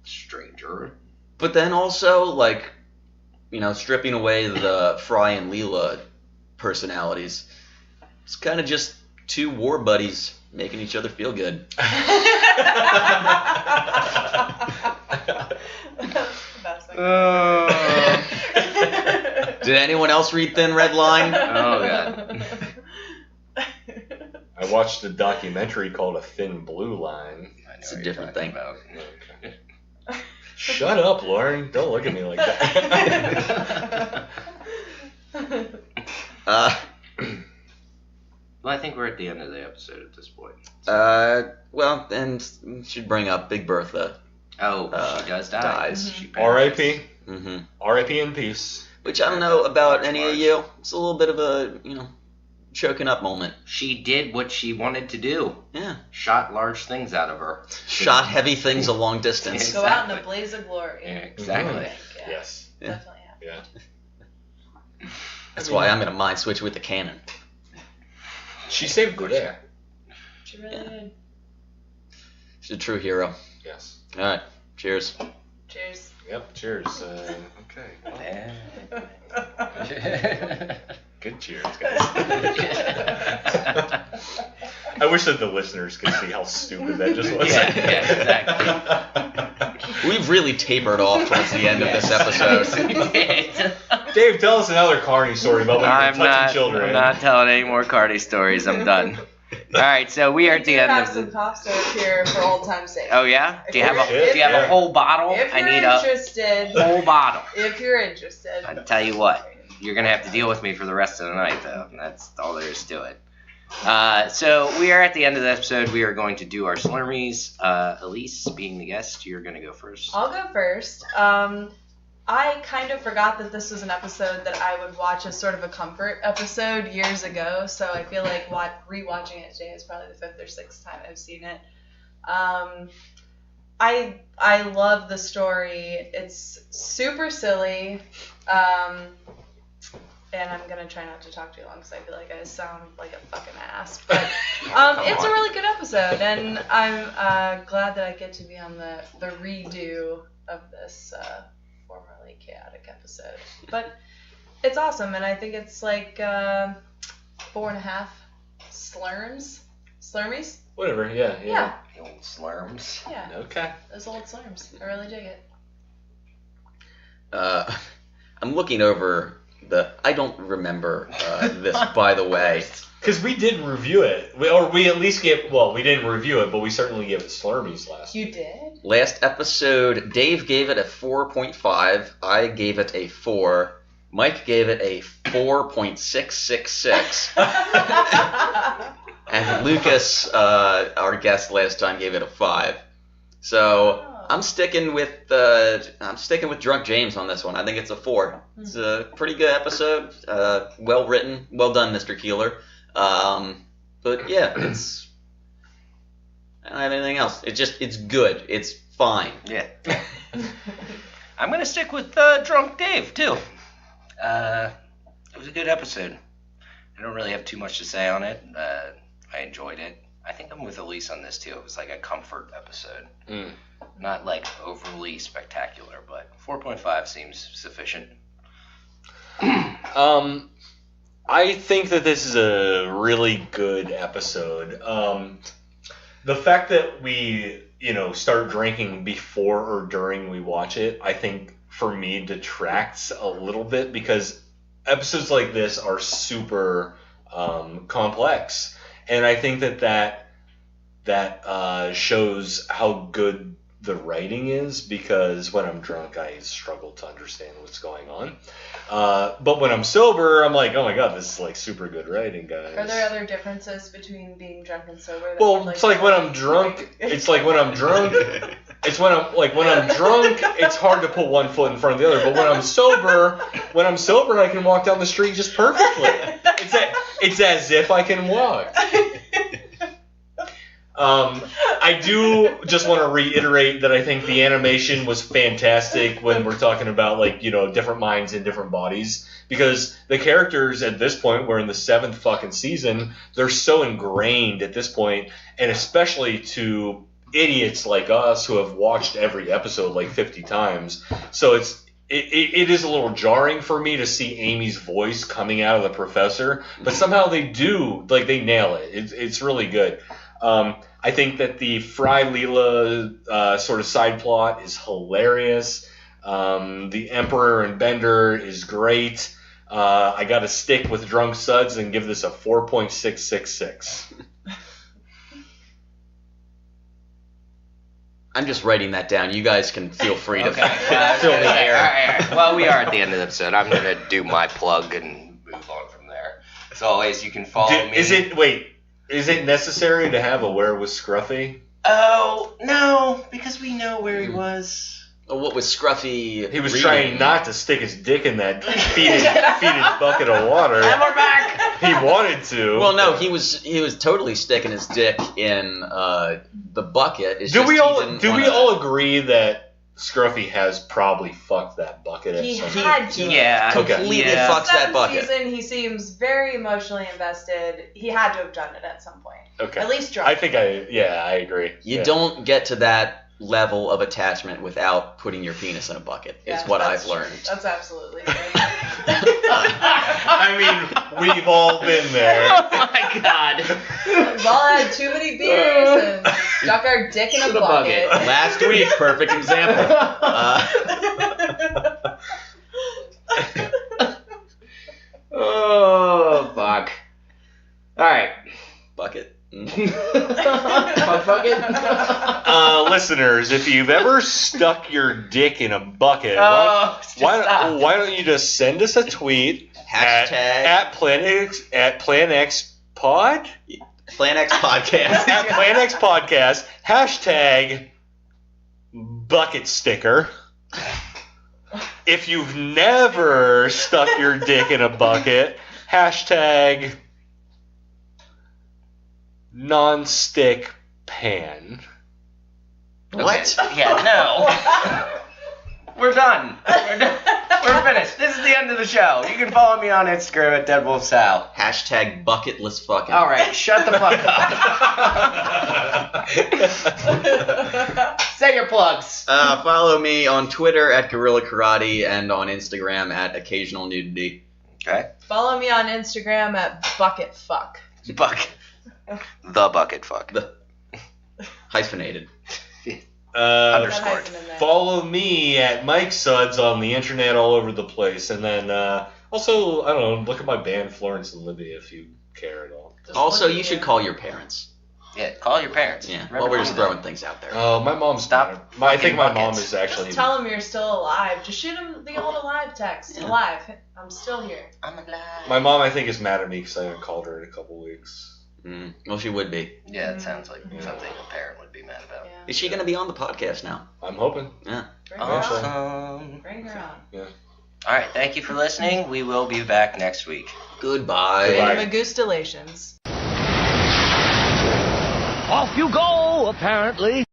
stranger. But then also, like... stripping away the Fry and Leela personalities, it's kind of just two war buddies making each other feel good. Did anyone else read Thin Red Line? Oh god. I watched a documentary called A Thin Blue Line. It's a different thing. About. Shut up, Lauren. Don't look at me like that. Well, I think we're at the end of the episode at this point. Well, and should bring up Big Bertha. Oh, she does die. Dies. She R.I.P. Mm-hmm. R.I.P. in peace. Which I don't know about any of you. It's a little bit of a, choking up moment. She did what she wanted to do. Yeah. Shot large things out of her. Shot heavy things a long distance. Go out in a blaze of glory. Yeah, exactly. Yeah, Yes. definitely happened. Yeah. That's why I'm going to mind switch with the cannon. She saved the day. She really did. She's a true hero. Yes. All right. Cheers. Cheers. Yep. Cheers. Okay. Well, good cheers, guys. I wish that the listeners could see how stupid that just was. Yeah, exactly. We've really tapered off towards the end of this episode. Dave, tell us another carny story about when you were touching children. I'm not telling any more Cardi stories. I'm done. All right, so we are at the end have of some the. cough syrup here for old time's sake. Oh yeah? Do you have If a whole bottle? If I you're need interested, a whole bottle. if you're interested, I tell you what, you're gonna have to deal with me for the rest of the night, though. That's all there is to it. So we are at the end of the episode. We are going to do our Slurmies. Alyse, being the guest, you're gonna go first. I'll go first. I kind of forgot that this was an episode that I would watch as sort of a comfort episode years ago, so I feel like rewatching it today is probably the 5th or 6th time I've seen it. I love the story. It's super silly, and I'm gonna try not to talk too long because I feel like I sound like a fucking ass. But it's a really good episode, and I'm glad that I get to be on the redo of this formerly chaotic episode. But it's awesome, and I think it's like 4.5 slurmies. Whatever. Yeah. The old slurms. Yeah. Okay. Those old slurms. I really dig it. I'm looking over I don't remember this, by the way. Because we did review it. We at least we didn't review it, but we certainly gave it Slurmies last You did? Last episode, Dave gave it a 4.5. I gave it a 4. Mike gave it a 4.666. And Lucas, our guest last time, gave it a 5. So I'm sticking with Drunk James on this one. I think it's a 4. It's a pretty good episode. Well written. Well done, Mr. Keeler. But yeah, I don't have anything else. It's good. It's fine. Yeah. I'm gonna stick with Drunk Dave too. It was a good episode. I don't really have too much to say on it. I enjoyed it. I think I'm with Alyse on this too. It was like a comfort episode. Not like overly spectacular, but 4.5 seems sufficient. I think that this is a really good episode. The fact that we, start drinking before or during we watch it, I think for me detracts a little bit because episodes like this are super complex, and I think that shows how good the writing is, because when I'm drunk I struggle to understand what's going on. But when I'm sober, I'm like, oh my god, this is like super good writing, guys. Are there other differences between being drunk and sober? Well, it's like when I'm drunk. It's like when I'm drunk. It's when I'm drunk. It's hard to put one foot in front of the other. But when I'm sober, I can walk down the street just perfectly. It's as if I can walk. I do just want to reiterate that I think the animation was fantastic when we're talking about different minds in different bodies, because the characters at this point, we're in the 7th fucking season, they're so ingrained at this point, and especially to idiots like us who have watched every episode like 50 times. So it is a little jarring for me to see Amy's voice coming out of the professor, but somehow they do, they nail it. It's really good. I think that the Fry Leela sort of side plot is hilarious. The Emperor and Bender is great. I got to stick with Drunk Suds and give this a 4.666. I'm just writing that down. You guys can feel free to Okay. fill the air. All right. Well, we are at the end of the episode. I'm going to do my plug and move on from there. As always, you can follow me. Is it necessary to have a Where Was Scruffy? Oh, no, because we know where he was. What was Scruffy? He was reading? trying not to stick his dick in that fetid bucket of water. And we're back! He wanted to. Well, no, he was totally sticking his dick in the bucket. It's Do just we he all didn't wanna- agree that Scruffy has probably fucked that bucket at He some had to. Yeah. completely Yeah. fucks that Seventh bucket? season, he seems very emotionally invested. He had to have done it at some point. Okay. At least drunk. I think I agree. You Yeah. don't get to that level of attachment without putting your penis in a bucket. Yeah, is what that's I've learned. true. That's absolutely right. I mean, we've all been there. Oh, my God. We've all had too many beers and stuck our dick in a bucket. Last week, perfect example. Oh, fuck. All right. Bucket. Listeners, if you've ever stuck your dick in a bucket, Oh, why don't you just send us a tweet Hashtag at PlanEx Pod? PlanEx Podcast. At PlanEx Podcast, hashtag bucket sticker. If you've never stuck your dick in a bucket, hashtag non-stick pan. What? Yeah, no. We're done. We're finished. This is the end of the show. You can follow me on Instagram at DeadWolfSal. Hashtag bucketless fucking. All right, shut the fuck up. Say your plugs. Follow me on Twitter at Gorilla Karate and on Instagram at Occasional Nudity. Okay. Follow me on Instagram at bucketfuck. The bucket fuck. Hyphenated. Underscored. Hyphen in there. Follow me at Mike Suds on the internet all over the place. And then also, I don't know, look at my band Florence and Libby if you care at all. Also, you should call your parents. Yeah, call your parents. Yeah. Remember Well, we're just to- throwing things out there. Oh, my mom's Stop I think my fucking mom buckets. is actually. Just tell him you're still alive. Just shoot him the old alive text. Yeah. Alive. I'm still here. I'm alive. My mom, I think, is mad at me because I haven't called her in a couple weeks. Well, she would be. Yeah, it sounds like something a parent would be mad about. Yeah. Is she going to be on the podcast now? I'm hoping. Yeah. Bring her on. Awesome. Bring her on. All right, thank you for listening. We will be back next week. Goodbye. Goodbye. Magustalations. Off you go, apparently.